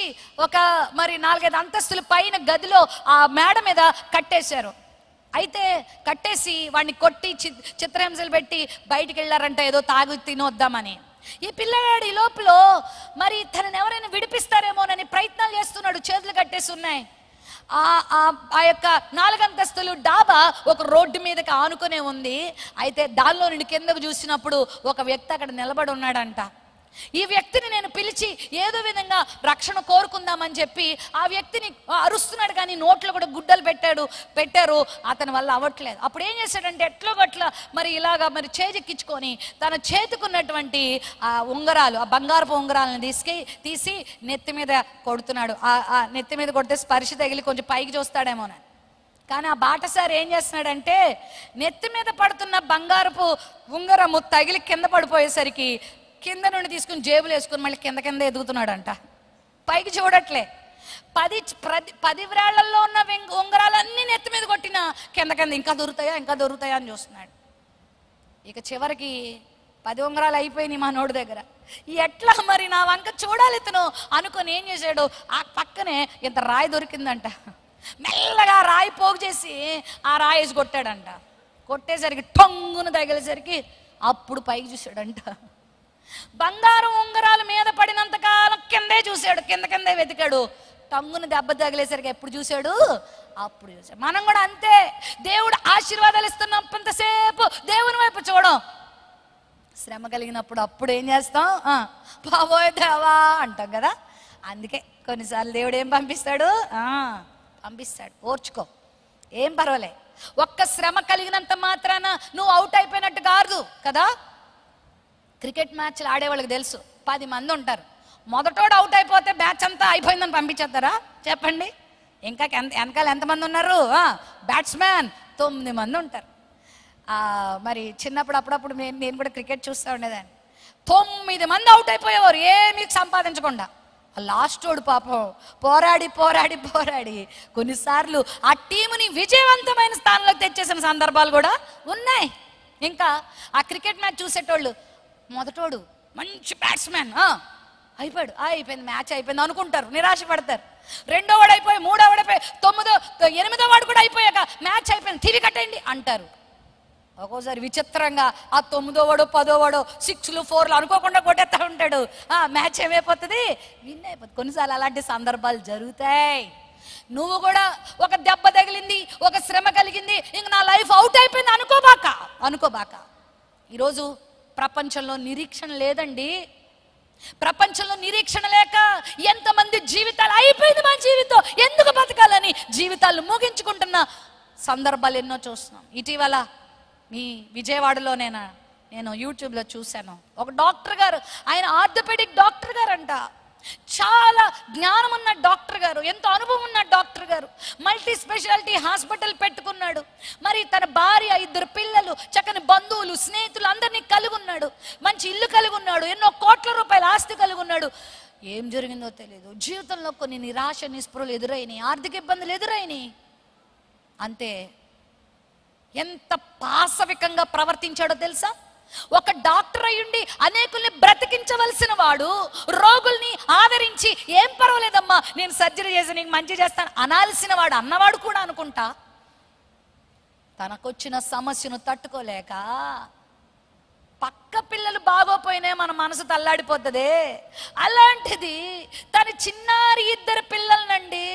A: ఒక మరి 4-5 అంతస్తుల పైన గదిలో ఆ మేడ మీద కట్టేశారు. అయితే కట్టేసి వాడిని కొట్టి చిత్రహింసలు పెట్టి బయటికి వెళ్ళారంట, ఏదో తాగు తినొద్దామని. ఈ పిల్లగాడు ఈ లోపల మరి తనని ఎవరైనా విడిపిస్తారేమోనని ప్రయత్నాలు చేస్తున్నాడు. చేతులు కట్టేసి ఉన్నాయి. ఆ యొక్క 4 అంతస్తులు డాబా ఒక రోడ్డు మీదకి ఆనుకునే ఉంది. అయితే దానిలో నుండి కిందకు చూసినప్పుడు ఒక వ్యక్తి అక్కడ నిలబడి ఉన్నాడంట. ఈ వ్యక్తిని నేను పిలిచి ఏదో విధంగా రక్షణ కోరుకుందామని చెప్పి ఆ వ్యక్తిని అరుస్తున్నాడు, కానీ నోట్లో కూడా గుడ్డలు పెట్టారు. అతని వల్ల అవ్వట్లేదు. అప్పుడు ఏం చేశాడంటే ఎట్లో గట్ల మరి ఇలాగా మరి చేజెక్కించుకొని తన చేతుకున్నటువంటి ఆ ఉంగరాలు, ఆ బంగారపు ఉంగరాలను తీసి నెత్తి మీద కొడుతున్నాడు. ఆ నెత్తి మీద కొడితే స్పర్శ తగిలి కొంచెం పైకి చూస్తాడేమోనని. కానీ ఆ బాటసారి ఏం చేస్తున్నాడంటే నెత్తి మీద పడుతున్న బంగారపు ఉంగరము తగిలి కింద పడిపోయేసరికి కింద నుండి తీసుకుని జేబులు వేసుకుని మళ్ళీ కింద ఎదుగుతున్నాడంట. పైకి చూడట్లే. 10 వ్రేళ్లలో ఉన్న ఉంగరాలన్నీ నెత్తి మీద కొట్టిన కింద ఇంకా దొరుకుతాయా అని చూస్తున్నాడు. ఇక చివరికి 10 ఉంగరాలు అయిపోయినాయి మా నోటి దగ్గర. ఎట్లా మరి నా వంక చూడాలి ఇతను అనుకొని ఏం చేశాడు, ఆ పక్కనే ఇంత రాయి దొరికిందంట. మెల్లగా రాయి పోగు చేసి ఆ రాయి వేసి కొట్టాడంట. కొట్టేసరికి టొంగును తగిలేసరికి అప్పుడు పైకి చూశాడంట. బంగారం ఉంగరాల మీద పడినంత కాలం కిందే చూశాడు, కిందే వెతికాడు. టంగును దెబ్బ తగిలేసరికి ఎప్పుడు చూశాడు, అప్పుడు చూశాడు. మనం కూడా అంతే. దేవుడు ఆశీర్వాదాలు ఇస్తున్నంతసేపు దేవుని వైపు చూడం. శ్రమ కలిగినప్పుడు అప్పుడు ఏం చేస్తాం, బాబోయ్ దేవా అంటాం కదా. అందుకే కొన్నిసార్లు దేవుడు ఏం పంపిస్తాడు, ఓర్చుకో, ఏం పర్వాలే. ఒక్క శ్రమ కలిగినంత మాత్రాన నువ్వు అవుట్ అయిపోయినట్టు కాదు కదా. క్రికెట్ మ్యాచ్లు ఆడేవాళ్ళకి తెలుసు, 10 మంది ఉంటారు. మొదటోడు అవుట్ అయిపోతే మ్యాచ్ అంతా అయిపోయిందని పంపించేస్తారా చెప్పండి? ఇంకా వెనకాల ఎంతమంది ఉన్నారు? బ్యాట్స్మెన్ 9 మంది ఉంటారు. మరి చిన్నప్పుడు అప్పుడప్పుడు నేను కూడా క్రికెట్ చూస్తూ ఉండేదాన్ని. 9 మంది అవుట్ అయిపోయేవారు ఏమీ సంపాదించకుండా. లాస్టోడు పాపం పోరాడి కొన్నిసార్లు ఆ టీముని విజయవంతమైన స్థానంలోకి తెచ్చేసిన సందర్భాలు కూడా ఉన్నాయి. ఇంకా ఆ క్రికెట్ మ్యాచ్ చూసేటోళ్ళు మొదటోడు మంచి బ్యాట్స్మెన్ అయిపోయింది మ్యాచ్ అయిపోయింది అనుకుంటారు, నిరాశపడతారు. రెండో వాడు అయిపోయి, మూడో వాడు అయిపోయి, 8వ వాడు కూడా అయిపోయాక మ్యాచ్ అయిపోయింది టీవీ కట్టేయండి అంటారు. ఒక్కోసారి విచిత్రంగా ఆ 9వ వాడు 10వ వాడు 6లు 4లు అనుకోకుండా కొట్టేస్తా ఉంటాడు. మ్యాచ్ ఏమైపోతుంది, విన్ అయిపోతుంది. కొన్నిసార్లు అలాంటి సందర్భాలు జరుగుతాయి. నువ్వు కూడా ఒక దెబ్బ తగిలింది, ఒక శ్రమ కలిగింది, ఇంక నా లైఫ్ అవుట్ అయిపోయింది అనుకోబాక. ఈరోజు ప్రపంచంలో నిరీక్షణ లేదండి. ప్రపంచంలో నిరీక్షణ లేక ఎంతమంది జీవితాలు అయిపోయింది, మా జీవితం ఎందుకు బతకాలని జీవితాలు ముగించుకుంటున్న సందర్భాలు ఎన్నో చూస్తున్నాం. ఇటీవల మీ విజయవాడలో నేను యూట్యూబ్లో చూశాను. ఒక డాక్టర్ గారు, ఆయన ఆర్థోపెడిక్ డాక్టర్ గారు అంట. చాలా జ్ఞానం ఉన్న డాక్టర్ గారు, ఎంతో అనుభవం ఉన్న డాక్టర్ గారు. మల్టీ స్పెషాలిటీ హాస్పిటల్ పెట్టుకున్నాడు. మరి తన భార్య, 2 పిల్లలు, చక్కని బంధువులు, స్నేహితులు అందరినీ కలిగి ఉన్నాడు. మంచి ఇల్లు కలిగి ఉన్నాడు. ఎన్నో కోట్ల రూపాయల ఆస్తి కలిగి ఉన్నాడు. ఏం జరిగిందో తెలియదు. జీవితంలో కొన్ని నిరాశ నిస్పృహలు ఎదురైనాయి, ఆర్థిక ఇబ్బందులు ఎదురైనాయి. అంతే. ఎంత పాశవికంగా ప్రవర్తించాడో తెలుసా? ఒక డాక్టర్ అయ్యుండి అనేకుల్ని బ్రతికించవలసిన వాడు రోగుల్ని ఆదరించి ఏం పర్వాలేదమ్మా నేను సర్జరీ చేసి నీకు మంచి చేస్తాను అనాల్సిన వాడు అన్నవాడు కూడా అనుకుంటా తనకొచ్చిన సమస్యను తట్టుకోలేక పక్క పిల్లలు బాగోపోయినా మన మనసు తల్లాడిపోతుంది. అలాంటిది తన చిన్నారి 2 పిల్లలనండి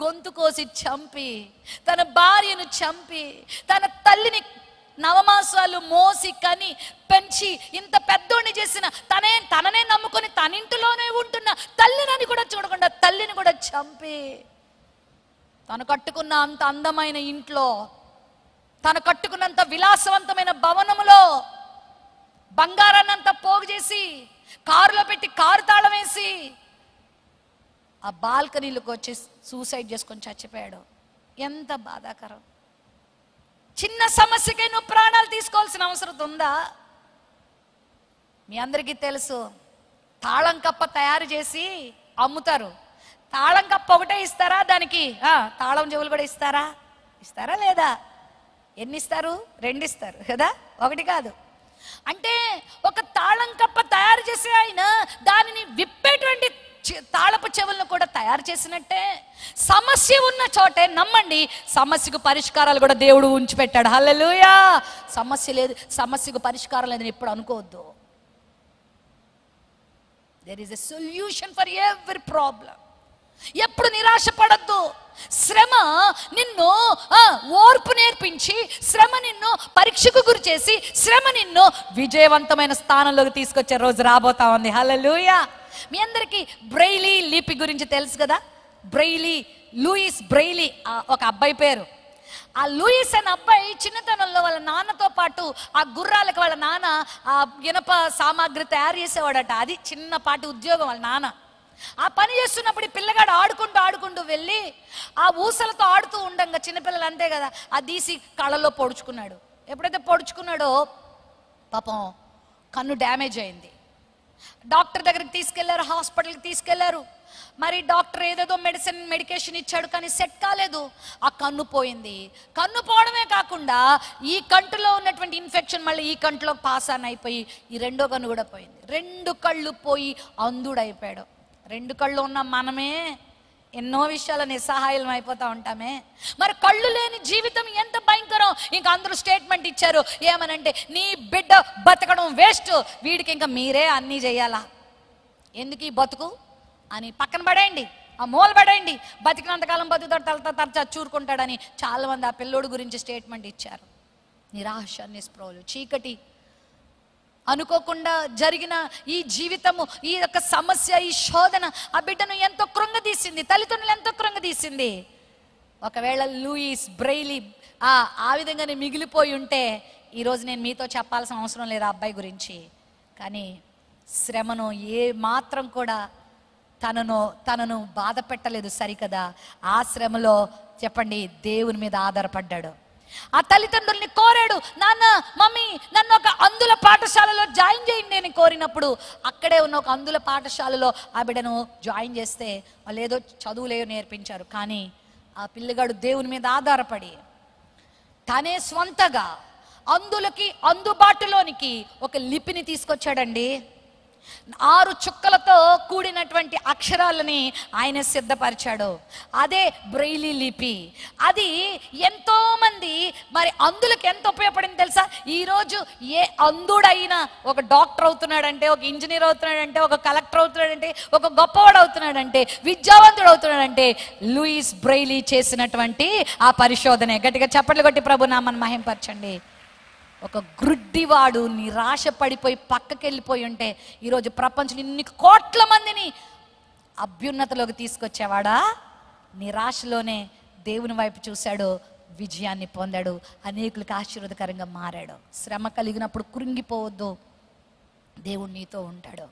A: గొంతు కోసి చంపి, తన భార్యను చంపి, తన తల్లిని 9 మాసాలు మోసి కని పెంచి ఇంత పెద్దోడిని చేసిన తననే నమ్ముకొని తన ఇంటిలోనే ఉంటున్న తల్లిని కూడా చూడకుండా తల్లిని కూడా చంపి, తను కట్టుకున్న అంత అందమైన ఇంట్లో, తను కట్టుకున్నంత విలాసవంతమైన భవనములో బంగారాన్నంతా పోగు చేసి కారులో పెట్టి కారు తాళం వేసి ఆ బాల్కనీలోకి వచ్చి సూసైడ్ చేసుకొని చచ్చిపోయాడు. ఎంత బాధాకరం. చిన్న సమస్యకై నువ్వు ప్రాణాలు తీసుకోవాల్సిన అవసరం ఉందా? మీ అందరికీ తెలుసు, తాళం కప్ప తయారు చేసి అమ్ముతారు. తాళం కప్ప ఒకటే ఇస్తారా? దానికి తాళం చెవులు కూడా ఇస్తారా లేదా? ఎన్ని ఇస్తారు? 2 ఇస్తారు కదా, 1 కాదు. అంటే ఒక తాళం కప్ప తయారు చేసే ఆయన దానిని విప్పేటువంటి తాళపు చెవులను కూడా తయారు చేసినట్టే సమస్య ఉన్న చోటే నమ్మండి సమస్యకు పరిష్కారాలు కూడా దేవుడు ఉంచిపెట్టాడు. హల్లెలూయా. సమస్య లేదు, సమస్యకు పరిష్కారం లేదని ఎప్పుడు అనుకోవద్దు. There is a solution for every problem. ఎప్పుడు నిరాశపడద్దు. శ్రమ నిన్ను ఓర్పు నేర్పించి, శ్రమ నిన్ను పరీక్షకు గురి చేసి, శ్రమ నిన్ను విజయవంతమైన స్థానంలోకి తీసుకొచ్చే రోజు రాబోతా ఉంది. హల్లెలూయా. మీ అందరికీ బ్రెయిలీ లిపి గురించి తెలుసు కదా. లూయిస్ బ్రెయిలీ ఒక అబ్బాయి పేరు. ఆ లూయిస్ అనే అబ్బాయి చిన్నతనంలో వాళ్ళ నాన్నతో పాటు ఆ గుర్రాలకు వాళ్ళ నాన్న ఆ ఇనప సామాగ్రి తయారు చేసేవాడట. అది చిన్నపాటి ఉద్యోగం వాళ్ళ నాన్న. ఆ పని చేస్తున్నప్పుడు పిల్లగాడు ఆడుకుంటూ వెళ్ళి ఆ ఊసలతో ఆడుతూ ఉండంగా, చిన్నపిల్లలు అంతే కదా, ఆ తీసి కళ్ళలో పొడుచుకున్నాడు. ఎప్పుడైతే పొడుచుకున్నాడో పాపం కన్ను డ్యామేజ్ అయింది. డాక్టర్ దగ్గరికి తీసుకెళ్లారు, హాస్పిటల్కి తీసుకెళ్లారు. మరి డాక్టర్ ఏదేదో మెడికేషన్ ఇచ్చాడు, కానీ సెట్ కాలేదు. ఆ కన్ను పోయింది. కన్ను పోవడమే కాకుండా ఈ కంటిలో ఉన్నటువంటి ఇన్ఫెక్షన్ మళ్ళీ ఈ కంటిలో పాస్ ఆన్ అయిపోయి ఈ 2వ కన్ను కూడా పోయింది. 2 కళ్ళు పోయి అంధుడైపోయాడు. 2 కళ్ళు ఉన్న మనమే ఎన్నో విషయాల నిస్సహాయం అయిపోతా ఉంటామే. మరి కళ్ళు లేని జీవితం ఎంత భయంకరం. ఇంకా అందరూ స్టేట్మెంట్ ఇచ్చారు ఏమనంటే, నీ బిడ్డ బతకడం వేస్ట్, వీడికి ఇంకా మీరే అన్నీ చేయాలా, ఎందుకు ఈ బతుకు అని పక్కన పడేయండి, ఆ మూల పడేయండి, బతికినంతకాలం బతుకుతాడు, తరచా చూరుకుంటాడని చాలా మంది ఆ పిల్లోడు గురించి స్టేట్మెంట్ ఇచ్చారు. నిరాశ, నిస్పృహలు, చీకటి, అనుకోకుండా జరిగిన ఈ జీవితము, ఈ యొక్క సమస్య, ఈ శోధన ఆ బిడ్డను ఎంతో కృంగదీసింది, తల్లిదండ్రులు ఎంతో కృంగదీసింది. ఒకవేళ లూయిస్ బ్రెయిలీ ఆ విధంగానే మిగిలిపోయి ఉంటే ఈరోజు నేను మీతో చెప్పాల్సిన అవసరం లేదు ఆ అబ్బాయి గురించి. కానీ శ్రమను ఏ మాత్రం కూడా తనను బాధ పెట్టలేదు సరికదా. ఆ శ్రమలో చెప్పండి దేవుని మీద ఆధారపడ్డాడు. ఆ తల్లిదండ్రుల్ని కోరాడు, నాన్న మమ్మీ నన్ను ఒక అందుల పాఠశాలలో జాయిన్ చేయండి అని కోరినప్పుడు అక్కడే ఉన్న ఒక అందుల పాఠశాలలో ఆ బిడ్డను జాయిన్ చేస్తే వాళ్ళు ఏదో చదువులేదో నేర్పించారు. కానీ ఆ పిల్లగాడు దేవుని మీద ఆధారపడి తనే స్వంతగా అందులకి అందుబాటులోనికి ఒక లిపిని తీసుకొచ్చాడండి. 6 చుక్కలతో కూడినటువంటి అక్షరాలని ఆయన సిద్ధపరిచాడు. అదే బ్రెయిలీ లిపి. అది ఎంతో మంది మరి అందులకు ఎంత ఉపయోగపడింది తెలుసా? ఈరోజు ఏ అందుడైనా ఒక డాక్టర్ అవుతున్నాడంటే, ఒక ఇంజనీర్ అవుతున్నాడంటే, ఒక కలెక్టర్ అవుతున్నాడంటే, ఒక గొప్పవాడు అవుతున్నాడంటే, విద్యావంతుడు అవుతున్నాడంటే లూయిస్ బ్రెయిలీ చేసినటువంటి ఆ పరిశోధనే. గట్టిగా చప్పట్లు కొట్టి ప్రభు నామని మహింపరచండి. ఒక గ్రుడ్డివాడు నిరాశ పడిపోయి పక్కకి వెళ్ళిపోయి ఉంటే ఈరోజు ప్రపంచం ఇన్ని కోట్ల మందిని అభ్యున్నతలోకి తీసుకొచ్చేవాడా? నిరాశలోనే దేవుని వైపు చూశాడు, విజయాన్ని పొందాడు, అనేకులకు ఆశీర్వాదకరంగా మారాడు. శ్రమ కలిగినప్పుడు కృంగిపోవద్దు, దేవుడు నీతో ఉంటాడు.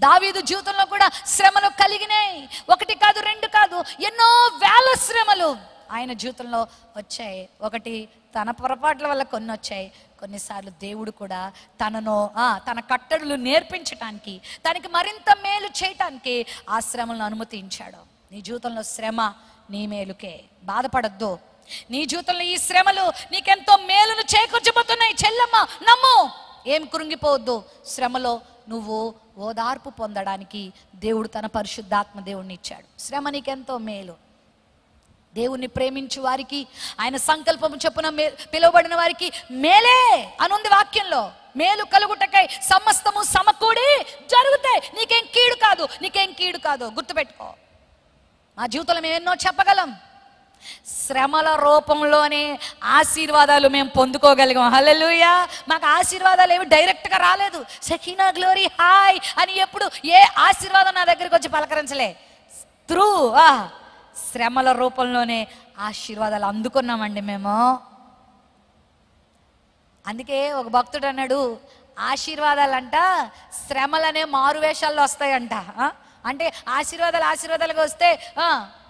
A: దావీదు జీవితంలో కూడా శ్రమలు కలిగినాయి. 1 కాదు 2 కాదు, ఎన్నో వేల శ్రమలు ఆయన జీవితంలో వచ్చాయి. ఒకటి తన పొరపాట్ల వల్ల కొన్ని వచ్చాయి, కొన్నిసార్లు దేవుడు కూడా తన కట్టడులు నేర్పించటానికి, తనకి మరింత మేలు చేయటానికి ఆ శ్రమలను అనుమతించాడు. నీ జీవితంలో శ్రమ నీ మేలుకే, బాధపడద్దు. నీ జీవితంలో ఈ శ్రమలు నీకెంతో మేలును చేకూర్చబోతున్నాయి. చెల్లమ్మ నమ్ము, ఏం కృంగిపోవద్దు, శ్రమలో నువ్వు ఓదార్పు పొందడానికి దేవుడు తన పరిశుద్ధాత్మ దేవుణ్ణి ఇచ్చాడు. శ్రమ నీకెంతో మేలు. దేవుణ్ణి ప్రేమించు వారికి, ఆయన సంకల్పము చొప్పున పిలువబడిన వారికి మేలే అనుంది వాక్యంలో. మేలు కలుగుటకై సమస్తము సమకూడి జరుగుతాయి. నీకేం కీడు కాదు, నీకేం కీడు కాదు. గుర్తుపెట్టుకో. మా జీవితంలో మేము ఎన్నో చెప్పగలం. శ్రమల రూపంలోనే ఆశీర్వాదాలు మేము పొందుకోగలిగాం. హల్లెలూయా. మాకు ఆశీర్వాదాలు ఏమి డైరెక్ట్గా రాలేదు. సకీనా, గ్లోరీ, హాయ్ అని ఎప్పుడు ఏ ఆశీర్వాదం నా దగ్గరికి వచ్చి పలకరించలే. త్రూ శ్రమల రూపంలోనే ఆశీర్వాదాలు అందుకున్నామండి మేము. అందుకే ఒక భక్తుడు అన్నాడు, ఆశీర్వాదాలంట శ్రమలనే మారువేషాల్లో వస్తాయంట. అంటే ఆశీర్వాదాలుగా వస్తే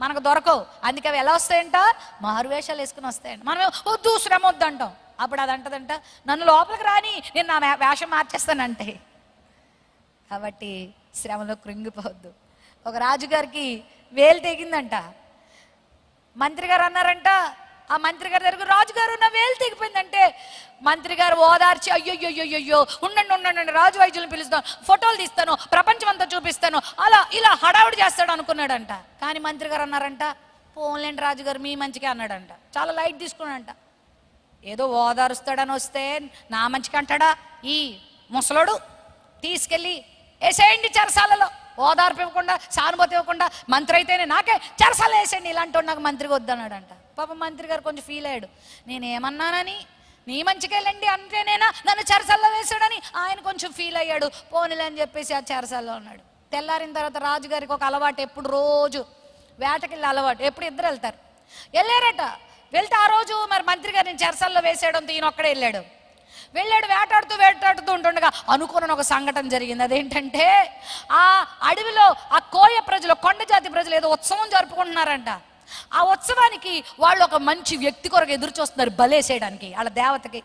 A: మనకు దొరకవు. అందుకే అవి ఎలా వస్తాయంట? మారువేషాలు వేసుకుని వస్తాయంట. మనం వద్దు, శ్రమ వద్దు అంటాం. అప్పుడు అది అంటదంట, నన్ను లోపలికి రాని, నేను నా వేషం మార్చేస్తానంటే. కాబట్టి శ్రమలో కృంగిపోవద్దు. ఒక రాజుగారికి వేలు తెగిందంట. మంత్రి గారు అన్నారంట, ఆ మంత్రి గారి దగ్గర, రాజుగారు నా వేలు తెగిపోయిందంటే మంత్రి గారు ఓదార్చి, అయ్యో ఉండండి, రాజు వైద్యులను పిలుస్తాను, ఫోటోలు తీస్తాను, ప్రపంచం అంతా చూపిస్తాను, అలా ఇలా హడావుడి చేస్తాడు అనుకున్నాడంట. కానీ మంత్రి గారు అన్నారంట, పోన్లేండి రాజుగారు మీ మంచిగా అన్నాడంట. చాలా లైట్ తీసుకున్నాడంట. ఏదో ఓదారుస్తాడని వస్తే నా మంచిగా అంటాడా? ఈ ముసలోడు తీసుకెళ్ళి వేసేయండి చెరసాలలో. ఓదార్పు ఇవ్వకుండా, సానుభూతి ఇవ్వకుండా, మంత్రి అయితేనే నాకే చెరసాల వేసేయండి, ఇలాంటి నాకు మంత్రికి వద్దన్నాడంట. పాపం మంత్రి గారు కొంచెం ఫీల్ అయ్యాడు. నేనేమన్నానని, నీ మంచికి వెళ్ళండి అంటేనేనా నన్ను చెరసాల్లో వేసాడని ఆయన కొంచెం ఫీల్ అయ్యాడు. పోనీలే అని చెప్పేసి ఆ చెరసాల్లో ఉన్నాడు. తెల్లారిన తర్వాత రాజుగారికి ఒక అలవాటు, ఎప్పుడు రోజు వేటకెళ్ళి అలవాటు. ఎప్పుడు ఇద్దరు వెళ్తారు. వెళ్ళారట. వెళ్తే ఆ రోజు మరి మంత్రి గారిని చెరసాల్లో వేసేయడంతో ఈయన ఒక్కడే వెళ్ళాడు. వేటాడుతూ ఉంటుండగా అనుకున్న ఒక సంఘటన జరిగింది. అదేంటంటే, ఆ అడవిలో ఆ కోయ ప్రజలు, కొండ జాతి ప్రజలు ఏదో ఉత్సవం జరుపుకుంటున్నారంట. ఆ ఉత్సవానికి వాళ్ళు ఒక మంచి వ్యక్తి కొరకు ఎదురు చూస్తున్నారు, బలేసేయడానికి వాళ్ళ దేవతకి.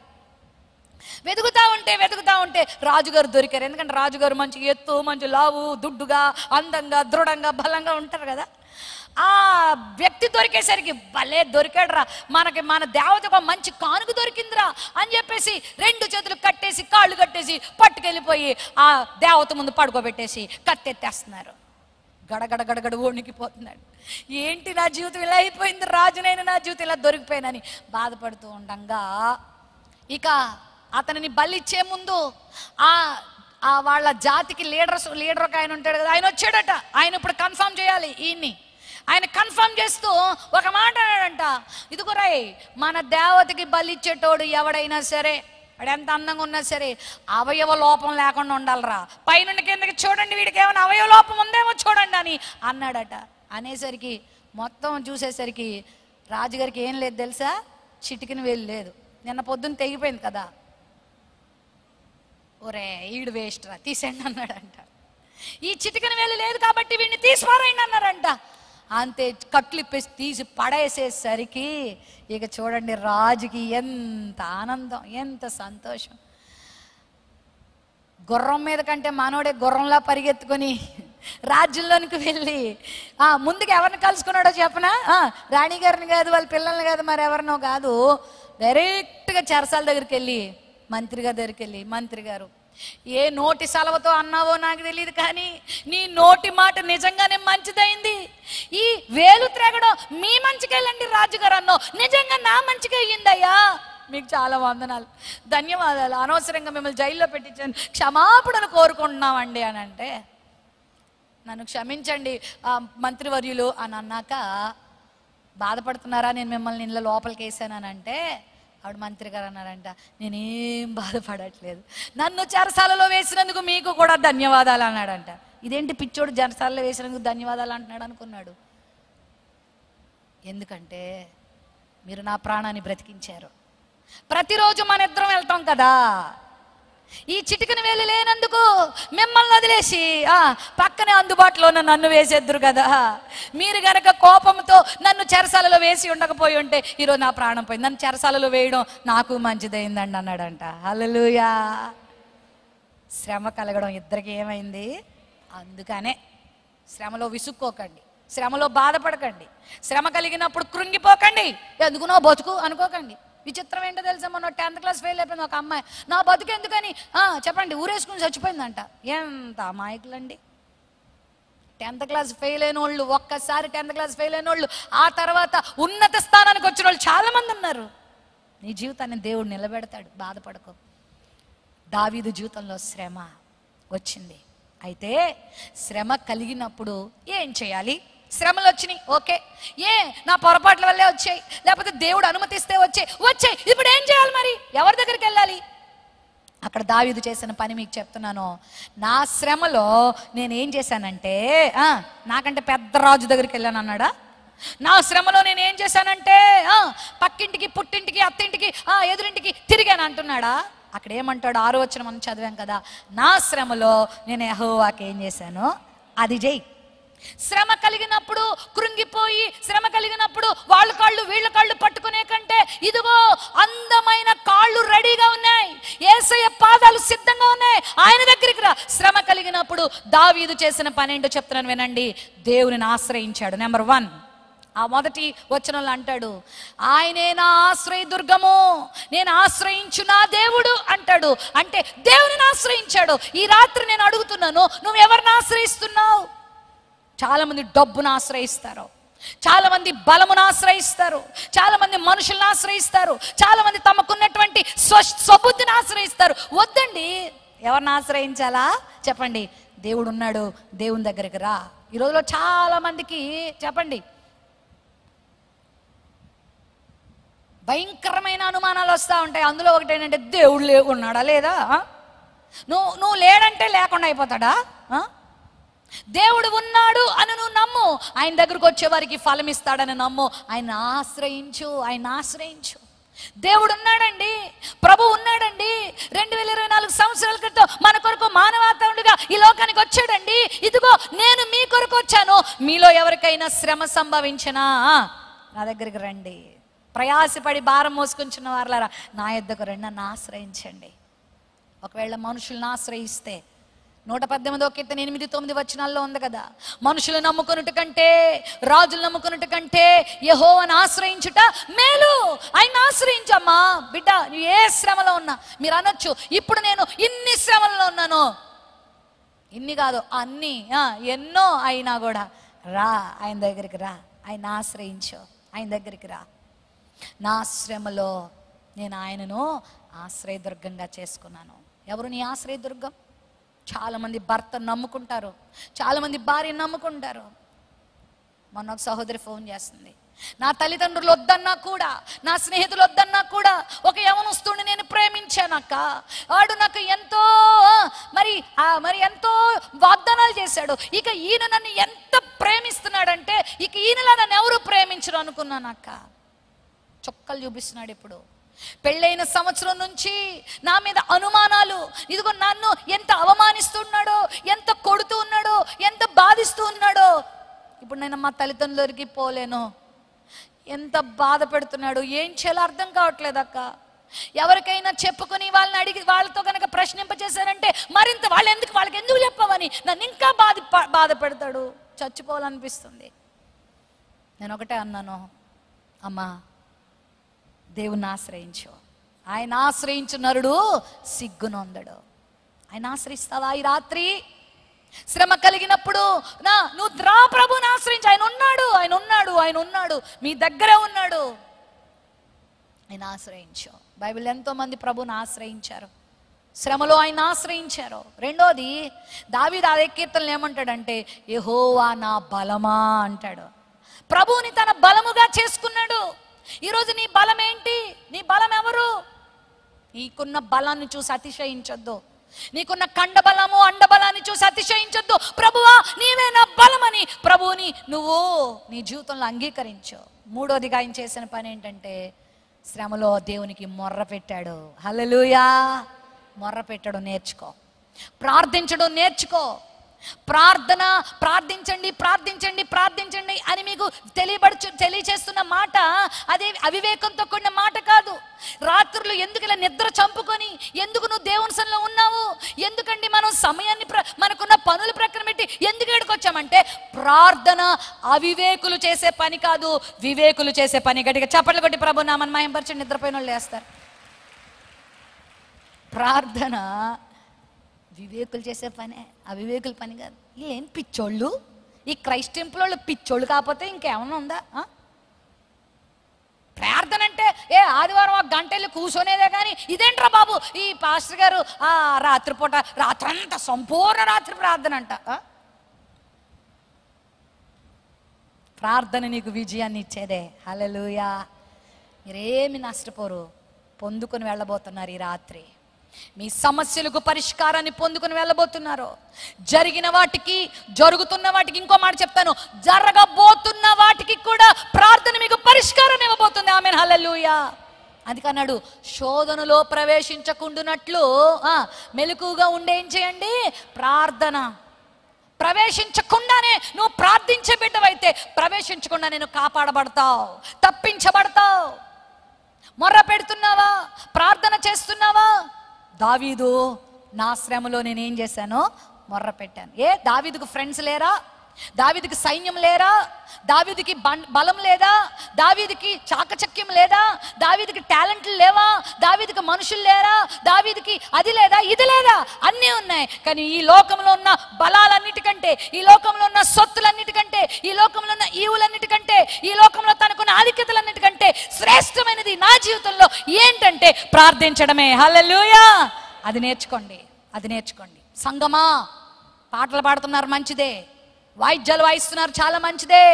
A: వెతుకుతా ఉంటే రాజుగారు దొరికారు. ఎందుకంటే రాజుగారు మంచి ఎత్తు, మంచి లావు, దుడ్డుగా, అందంగా, దృఢంగా, బలంగా ఉంటారు కదా. ఆ వ్యక్తి దొరికేసరికి, భలే దొరికాడురా, మనకి మన దేవతకు మంచి కానుక దొరికిందిరా అని చెప్పేసి 2 చేతులు కట్టేసి, కాళ్ళు కట్టేసి పట్టుకెళ్ళిపోయి ఆ దేవత ముందు పడుకోబెట్టేసి కత్తెత్తేస్తున్నారు. గడగడ వణికిపోతున్నాడు. ఏంటి నా జీవితం ఇలా అయిపోయింది, రాజునైనా నా జీవితం ఇలా దొరికిపోయినని బాధపడుతూ ఉండంగా, ఇక అతనిని బలిచ్చే ముందు ఆ వాళ్ళ జాతికి లీడర్ ఒక ఆయన ఉంటాడు కదా, ఆయన వచ్చాడట. ఆయన ఇప్పుడు కన్ఫర్మ్ చేయాలి ఈయన్ని. ఆయన కన్ఫర్మ్ చేస్తూ ఒక మాట అన్నాడంట, ఇదిగోరాయ్, మన దేవతకి బలిచ్చేటోడు ఎవడైనా సరే, వాడు ఎంత అందంగా ఉన్నా సరే అవయవ లోపం లేకుండా ఉండాలిరా. పైనుండి కిందకి చూడండి, వీడికి ఏమైనా అవయవ లోపం ఉందేమో చూడండి అని అన్నాడట. అనేసరికి మొత్తం చూసేసరికి రాజుగారికి ఏం లేదు తెలుసా, చిటికిన వేలు లేదు. నిన్న పొద్దున్న తెగిపోయింది కదా, ఒరే ఈడు వేస్ట్ రా, తీసేయండి అన్నాడంట. ఈ చిటికిన వేలు లేదు కాబట్టి వీడిని తీసిపారేయండి అన్నారంట. అంతే, కట్లిప్పేసి తీసి పడేసేసరికి ఇక చూడండి రాజుకి ఎంత ఆనందం, ఎంత సంతోషం. గుర్రం మీద కంటే మనోడే గుర్రంలా పరిగెత్తుకొని రాజ్యంలోనికి వెళ్ళి ముందుకు ఎవరిని కలుసుకున్నాడో చెప్పనా? రాణి గారిని కాదు, వాళ్ళ పిల్లల్ని కాదు, మరి ఎవరినో కాదు, డైరెక్ట్గా చెరసాల దగ్గరికి వెళ్ళి మంత్రి గారి దగ్గరికి వెళ్ళి, మంత్రి గారు, ఏ నోటి సలవతో అన్నావో నాకు తెలియదు కానీ నీ నోటి మాట నిజంగానే మంచిదైంది. ఈ వేలు త్రాగడం మీ మంచికి వెళ్ళండి రాజుగారు అన్నో, నిజంగా నా మంచిగా అయ్యిందయ్యా, మీకు చాలా వందనాలు, ధన్యవాదాలు, అనవసరంగా మిమ్మల్ని జైల్లో పెట్టించాను, క్షమాపణలు కోరుకుంటున్నామండి అని అంటే, నన్ను క్షమించండి మంత్రివర్యులు అని అన్నాక, బాధపడుతున్నారా నేను మిమ్మల్ని ఇంట్లో లోపలికి వేసానని అంటే, ఆవిడ మంత్రి గారు అన్నారంట, నేనేం బాధపడట్లేదు, నన్ను చెరసాలలో వేసినందుకు మీకు కూడా ధన్యవాదాలు అన్నాడంట. ఇదేంటి పిచ్చోడు చెరసాలలో వేసినందుకు ధన్యవాదాలు అంటున్నాడు అనుకున్నాడు. ఎందుకంటే మీరు నా ప్రాణాన్ని బ్రతికించారు. ప్రతిరోజు మన ఇద్దరం వెళ్తాం కదా, ఈ చిటికన వేలు లేనందుకు మిమ్మల్ని వదిలేసి పక్కనే అందుబాటులో నన్ను వేసేద్దరు కదా. మీరు గనక కోపంతో నన్ను చెరసాలలో వేసి ఉండకపోయి ఉంటే ఈరోజు నా ప్రాణం పోయింది, నన్ను చెరసాలలో వేయడం నాకు మంచిదైందండి అన్నాడంట. హల్లెలూయా. శ్రమ కలగడం ఇద్దరికి ఏమైంది? అందుకనే శ్రమలో విసుక్కోకండి, శ్రమలో బాధపడకండి, శ్రమ కలిగినప్పుడు కృంగిపోకండి, ఎందుకునో బతుకు అనుకోకండి. విచిత్రం ఏంటో తెలుసా, మొన్న 10th క్లాస్ ఫెయిల్ అయిపోయింది ఒక అమ్మాయి. నా బతుకు ఎందుకని చెప్పండి ఊరేసుకుని చచ్చిపోయిందంట. ఎంత అమాయకులండి. 10th క్లాస్ ఫెయిల్ అయిన వాళ్ళు, ఒక్కసారి 10th క్లాస్ ఫెయిల్ అయిన వాళ్ళు ఆ తర్వాత ఉన్నత స్థానానికి వచ్చిన వాళ్ళు చాలా మంది ఉన్నారు. నీ జీవితాన్ని దేవుడు నిలబెడతాడు, బాధపడకు. దావీదు జీవితంలో శ్రమ వచ్చింది. అయితే శ్రమ కలిగినప్పుడు ఏం చేయాలి? శ్రమలు వచ్చినాయి, ఓకే, నా పొరపాట్ల వల్లే వచ్చాయి, లేకపోతే దేవుడు అనుమతిస్తే వచ్చాయి, ఇప్పుడు ఏం చేయాలి? మరి ఎవరి దగ్గరికి వెళ్ళాలి? అక్కడ దావీదు చేసిన పని మీకు చెప్తున్నాను. నా శ్రమలో నేనేం చేశానంటే, నాకంటే పెద్ద రాజు దగ్గరికి వెళ్ళాను అన్నాడా? నా శ్రమలో నేను ఏం చేశానంటే పక్కింటికి, పుట్టింటికి, అత్తింటికి, ఎదురింటికి తిరిగాను అంటున్నాడా? అక్కడ ఏమంటాడు? 6వ వచనం మనం చదివాం కదా, నా శ్రమలో నేను యెహోవాకి ఏం చేశానో అది చెయ్యి. శ్రమ కలిగినప్పుడు కృంగిపోయి, శ్రమ కలిగినప్పుడు వాళ్ళ కాళ్ళు వీళ్ళ కాళ్ళు పట్టుకునే కంటే ఇదిగో అందమైన కాళ్ళు రెడీగా ఉన్నాయి, యేసయ్య పాదాలు సిద్ధంగా ఉన్నాయి, ఆయన దగ్గరికి రా. శ్రమ కలిగినప్పుడు దావీదు చేసిన పని ఏంటో చెప్తున్నాను వినండి. దేవునిని ఆశ్రయించాడు. నెంబర్ 1, ఆ మొదటి వచనంలో అంటాడు, ఆయనే నా ఆశ్రయ దుర్గము, నేను ఆశ్రయించు నా దేవుడు అంటాడు. అంటే దేవునిని ఆశ్రయించాడు. ఈ రాత్రి నేను అడుగుతున్నాను, నువ్వు ఎవరిని ఆశ్రయిస్తున్నావు? చాలా మంది డబ్బును ఆశ్రయిస్తారు, చాలా మంది బలమును ఆశ్రయిస్తారు, చాలా మంది మనుషులను ఆశ్రయిస్తారు, చాలా మంది తమకున్నటువంటి స్వబుద్ధిని ఆశ్రయిస్తారు. వద్దండి, ఎవరిని ఆశ్రయించాలా చెప్పండి? దేవుడు ఉన్నాడు, దేవుని దగ్గరికి రా. ఈ రోజులో చాలా మందికి చెప్పండి భయంకరమైన అనుమానాలు వస్తూ ఉంటాయి. అందులో ఒకటి ఏంటంటే, దేవుడు ఉన్నాడా లేదా? నువ్వు లేడంటే లేకుండా అయిపోతాడా? దేవుడు ఉన్నాడు అని నువ్వు నమ్ము, ఆయన దగ్గరకు వచ్చే వారికి ఫలం ఇస్తాడని నమ్ము. ఆయన ఆశ్రయించు. దేవుడు ఉన్నాడండి, ప్రభు ఉన్నాడండి. 2024 సంవత్సరాల క్రితం మన కొరకు మానవాతనుడిగా ఈ లోకానికి వచ్చాడండి. ఇదిగో నేను మీ కొరకు వచ్చాను. మీలో ఎవరికైనా శ్రమ సంభవించినా నా దగ్గరికి రండి. ప్రయాసపడి భారం మోసుకుంటున్న వారులారా నా యొద్దకు రండి, నన్ను ఆశ్రయించండి. ఒకవేళ మనుషులను ఆశ్రయిస్తే 118వ కీర్తన 8-9 వచనాల్లో ఉంది కదా, మనుషులు నమ్ముకున్నట్టు కంటే, రాజులు నమ్ముకున్నట్టు కంటే యెహోవాను ఆశ్రయించుట మేలు. ఆయన ఆశ్రయించమ్మా బిడ్డ. నువ్వు ఏ శ్రమలో ఉన్నా, మీరు అనొచ్చు, ఇప్పుడు నేను ఇన్ని శ్రమల్లో ఉన్నాను. ఇన్ని కాదు, అన్ని ఎన్నో అయినా కూడా రా, ఆయన దగ్గరికి రా, ఆయన ఆశ్రయించు, ఆయన దగ్గరికి రా. నా శ్రమలో నేను ఆయనను ఆశ్రయదుర్గంగా చేసుకున్నాను. ఎవరు నీ ఆశ్రయదుర్గం? చాలామంది భర్తను నమ్ముకుంటారు, చాలామంది భార్యను నమ్ముకుంటారు. మొన్న ఒక సహోదరి ఫోన్ చేస్తుంది, నా తల్లిదండ్రులు వద్దన్నా కూడా, నా స్నేహితులు వద్దన్నా కూడా ఒక యవనస్తుడిని నేను ప్రేమించానక్క, వాడు నాకు ఎంతో మరి ఎంతో వాగ్దానాలు చేశాడు, ఇక ఈయన నన్ను ఎంత ప్రేమిస్తున్నాడంటే ఇక ఈయనలా నన్ను ఎవరు ప్రేమించరు అనుకున్నానక్క. చొక్కలు చూపిస్తున్నాడు. ఇప్పుడు పెళ్ళైన సంవత్సరం నుంచి నా మీద అనుమానాలు. ఇదిగో నన్ను ఎంత అవమానిస్తున్నాడో, ఎంత కొడుతూ ఉన్నాడో, ఎంత బాధిస్తూ ఉన్నాడో. ఇప్పుడు నేను మా తల్లిదండ్రులకి పోలేను, ఎంత బాధ పెడుతున్నాడు, ఏం చేయాలో అర్థం కావట్లేదు అక్క. ఎవరికైనా చెప్పుకొని వాళ్ళని అడిగి వాళ్ళతో కనుక ప్రశ్నింపచేశారంటే మరింత వాళ్ళకి ఎందుకు చెప్పవని నన్ను ఇంకా బాధ పెడతాడు. చచ్చిపోవాలనిపిస్తుంది. నేను ఒకటే అన్నాను, అమ్మా దేవుని ఆశ్రయించు. ఆయన ఆశ్రయించు నరుడు సిగ్గునొందడు. ఆయన ఆశ్రయిస్తావా? ఈ రాత్రి శ్రమ కలిగినప్పుడు నువ్వు రా, ప్రభుని ఆశ్రయించు. ఆయన ఉన్నాడు, మీ దగ్గరే ఉన్నాడు. ఆయన ఆశ్రయించు. బైబిల్ ఎంతో మంది ప్రభుని ఆశ్రయించారు, శ్రమలో ఆయన ఆశ్రయించారు. రెండోది, దావీదు అదే కీర్తనలు ఏమంటాడంటే, యెహోవా నా బలమా అంటాడు. ప్రభువుని తన బలముగా చేసుకున్నాడు. ఈరోజు నీ బలం ఏంటి? నీ బలం ఎవరు? నీకున్న బలాన్ని చూసి అతిశయించొద్దు, నీకున్న కండబలము అండబలాన్ని చూసి అతిశయించొద్దు. ప్రభువా నీవే నా బలమని ప్రభువుని నువ్వు నీ జీవితంలో అంగీకరించు. మూడోదిగా ఆయన చేసిన పని ఏంటంటే, శ్రమలో దేవునికి మొర్ర పెట్టాడు. హల్లెలూయా. మొర్ర పెట్టడం నేర్చుకో, ప్రార్థించడం నేర్చుకో. ప్రార్థించండి అని మీకు తెలియచేస్తున్న మాట అది అవివేకంతో కూడిన మాట కాదు. రాత్రి రాత్రులు ఎందుకు ఇలా నిద్ర చంపుకొని ఎందుకు నువ్వు దేవుని సన్నిధిలో ఉన్నావు? ఎందుకండి మనం సమయాన్ని మనకున్న పనులు ప్రక్కన పెట్టి ఎందుకు ఏడుకొచ్చామంటే, ప్రార్థన అవివేకులు చేసే పని కాదు, వివేకులు చేసే పని. గట్టిగా చప్పట్లు కొట్టి ప్రభు నామని మహింపరచండి. నిద్రపోయిన వాళ్ళు లేస్తారు. ప్రార్థన వివేకులు చేసే పనే, అవివేకుల పని కాదు. ఏం పిచ్చోళ్ళు ఈ క్రైస్ట్ టెంపుల్ వాళ్ళు? పిచ్చోళ్ళు కాకపోతే ఇంకేమన్నా ఉందా? ప్రార్థన అంటే ఆదివారం 1 గంట వెళ్ళి కూర్చొనేదే కానీ ఇదేంట్రా బాబు ఈ పాస్టర్ గారు రాత్రిపూట రాత్రంతా సంపూర్ణ రాత్రి ప్రార్థన అంట. ప్రార్థన నీకు విజయాన్ని ఇచ్చేదే. హల్లెలూయా. మీరేమి నష్టపోరు, పొందుకొని వెళ్ళబోతున్నారు ఈ రాత్రి. మీ సమస్యలకు పరిష్కారాన్ని పొందుకొని వెళ్ళబోతున్నారు. జరిగిన వాటికి, జరుగుతున్న వాటికి, ఇంకో మాట చెప్తాను, జరగబోతున్న వాటికి కూడా ప్రార్థన మీకు పరిష్కారం ఇవ్వబోతుంది. ఆమేన్, హల్లెలూయా. అందుకన్నాడు, శోధనలో ప్రవేశించకుండానట్లు మెలకుగా ఉండేం చేయండి, ప్రార్థన. ప్రవేశించకుండానే నువ్వు ప్రార్థించే బిడ్డవైతే ప్రవేశించకుండా నేను కాపాడబడతావు, తప్పించబడతావు. మొర్ర పెడుతున్నావా, ప్రార్థన చేస్తున్నావా? దావీదు, నా శ్రమలో నేనేం చేశానో మొర్ర పెట్టాను. దావీదుకు ఫ్రెండ్స్ లేరా? దావీదుకి సైన్యం లేరా? దావీదుకి బలం లేదా? దావీదుకి చాకచక్యం లేదా? దావీదుకి టాలెంట్లు లేవా? దావీదుకి మనుషులు లేరా? దావీదుకి అది లేదా, ఇది లేదా? అన్నీ ఉన్నాయి. కానీ ఈ లోకంలో ఉన్న బలాలన్నిటికంటే, ఈ లోకంలో ఉన్న సొత్తులన్నిటికంటే, ఈ లోకంలో ఉన్న ఈవులన్నిటికంటే, ఈ లోకంలో తనకున్న ఆధిక్యతలన్నిటికంటే శ్రేష్టమైనది నా జీవితంలో ఏంటంటే ప్రార్థించడమే. హల్లెలూయా. అది నేర్చుకోండి, అది నేర్చుకోండి. సంగమా, పాటలు పాడుతున్నారు మంచిదే, వాయిద్యాలు వాయిస్తున్నారు చాలా మంచిదే,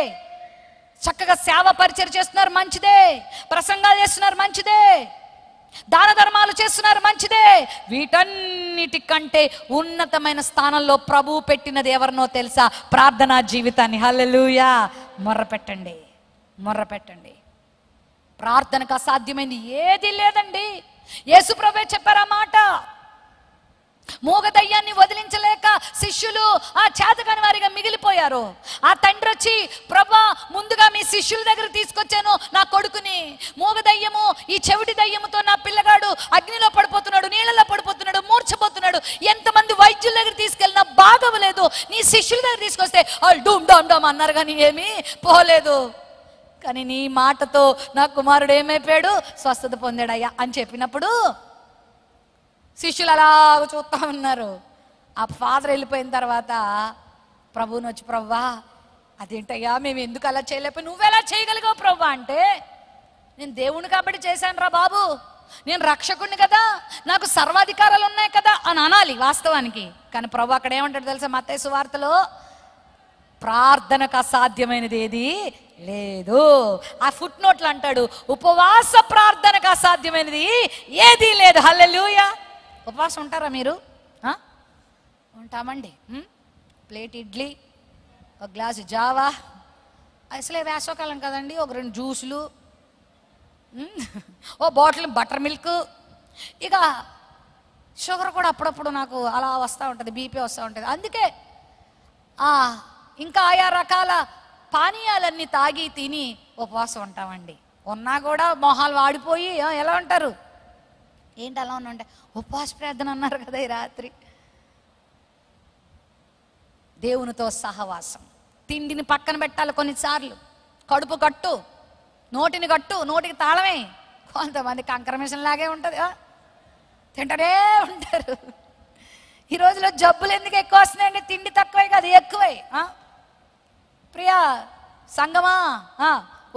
A: చక్కగా సేవ పరిచయం చేస్తున్నారు మంచిదే, ప్రసంగాలు చేస్తున్నారు మంచిదే, దాన ధర్మాలు చేస్తున్నారు మంచిదే. వీటన్నిటికంటే ఉన్నతమైన స్థానంలో ప్రభువు పెట్టినది ఎవరినో తెలుసా? ప్రార్థనా జీవితాన్ని. హల్లెలూయా. మొర్ర పెట్టండి, మొర్ర పెట్టండి. ప్రార్థనకు అసాధ్యమైంది ఏది లేదండి. యేసు ప్రభువే చెప్పారు ఆ మాట. మూగ దయ్యాన్ని వదిలించలేక శిష్యులు చేతకాని వారిగా మిగిలిపోయారు. ఆ తండ్రి వచ్చి, ప్రభా ముందుగా మీ శిష్యుల దగ్గర తీసుకొచ్చాను నా కొడుకుని, మూగ దయ్యము ఈ చెవిటి దయ్యముతో నా పిల్లగాడు అగ్నిలో పడిపోతున్నాడు, నీళ్ళలో పడిపోతున్నాడు, మూర్ఛపోతున్నాడు, ఎంతమంది వైద్యుల దగ్గర తీసుకెళ్ళినా బాగవలేదు, నీ శిష్యుల దగ్గర తీసుకొస్తే వాళ్ళు డూమ్ డామ్ డామ్ అన్నారు కానీ ఏమీ పోలేదు. కానీ నీ మాటతో నా కుమారుడు ఏమైపోయాడు, స్వస్థత పొందాడయ్యా అని చెప్పినప్పుడు శిష్యులు అలాగ చూస్తూ ఉన్నారు. ఆ ఫాదర్ వెళ్ళిపోయిన తర్వాత ప్రభువుని వచ్చి, ప్రవ్వా అదేంటయ్యా మేము ఎందుకు అలా చేయలేకపోయి, నువ్వెలా చేయగలిగావు ప్రవ్వా అంటే, నేను దేవుని కాబట్టి చేశాను రా బాబు, నేను రక్షకుడిని కదా, నాకు సర్వాధికారాలు ఉన్నాయి కదా అని అనాలి వాస్తవానికి. కానీ ప్రభు అక్కడ ఏమంటాడు తెలుసా? మత్తయి సువార్తలో, ప్రార్థనకు అసాధ్యమైనది ఏది లేదు. ఆ ఫుట్ నోట్లు అంటాడు, ఉపవాస ప్రార్థనకు అసాధ్యమైనది ఏది లేదు. హల్లెలూయా. ఉపవాసం ఉంటారా మీరు? ఉంటామండి. ప్లేట్ ఇడ్లీ, ఒక గ్లాసు జావా, అసలే వేసవకాలం కదండి, ఒక 2 జ్యూసులు, ఓ బాటిల్ బటర్ మిల్క్. ఇక షుగర్ కూడా అప్పుడప్పుడు నాకు అలా వస్తూ ఉంటుంది, బీపీ వస్తూ ఉంటుంది. అందుకే ఇంకా ఆయా రకాల పానీయాలన్నీ తాగి తిని ఉపవాసం ఉంటామండి. ఉన్నా కూడా మొహాలు వాడిపోయి ఎలా ఉంటారు? ఏంటి అలా ఉన్నా? ఉపవాస ప్రార్థన అన్నారు కదా ఈ రాత్రి. దేవునితో సహవాసం. తిండిని పక్కన పెట్టాలి కొన్నిసార్లు. కడుపు కట్టు, నోటిని కట్టు, నోటికి తాళమే. కొంతమంది కంకరమిషన్ లాగే ఉంటుంది, తింటనే ఉంటారు. ఈ రోజులో జబ్బులు ఎందుకు ఎక్కువ వస్తున్నాయండి? తిండి తక్కువే కాదు, ఎక్కువై. ప్రియా సంగమా,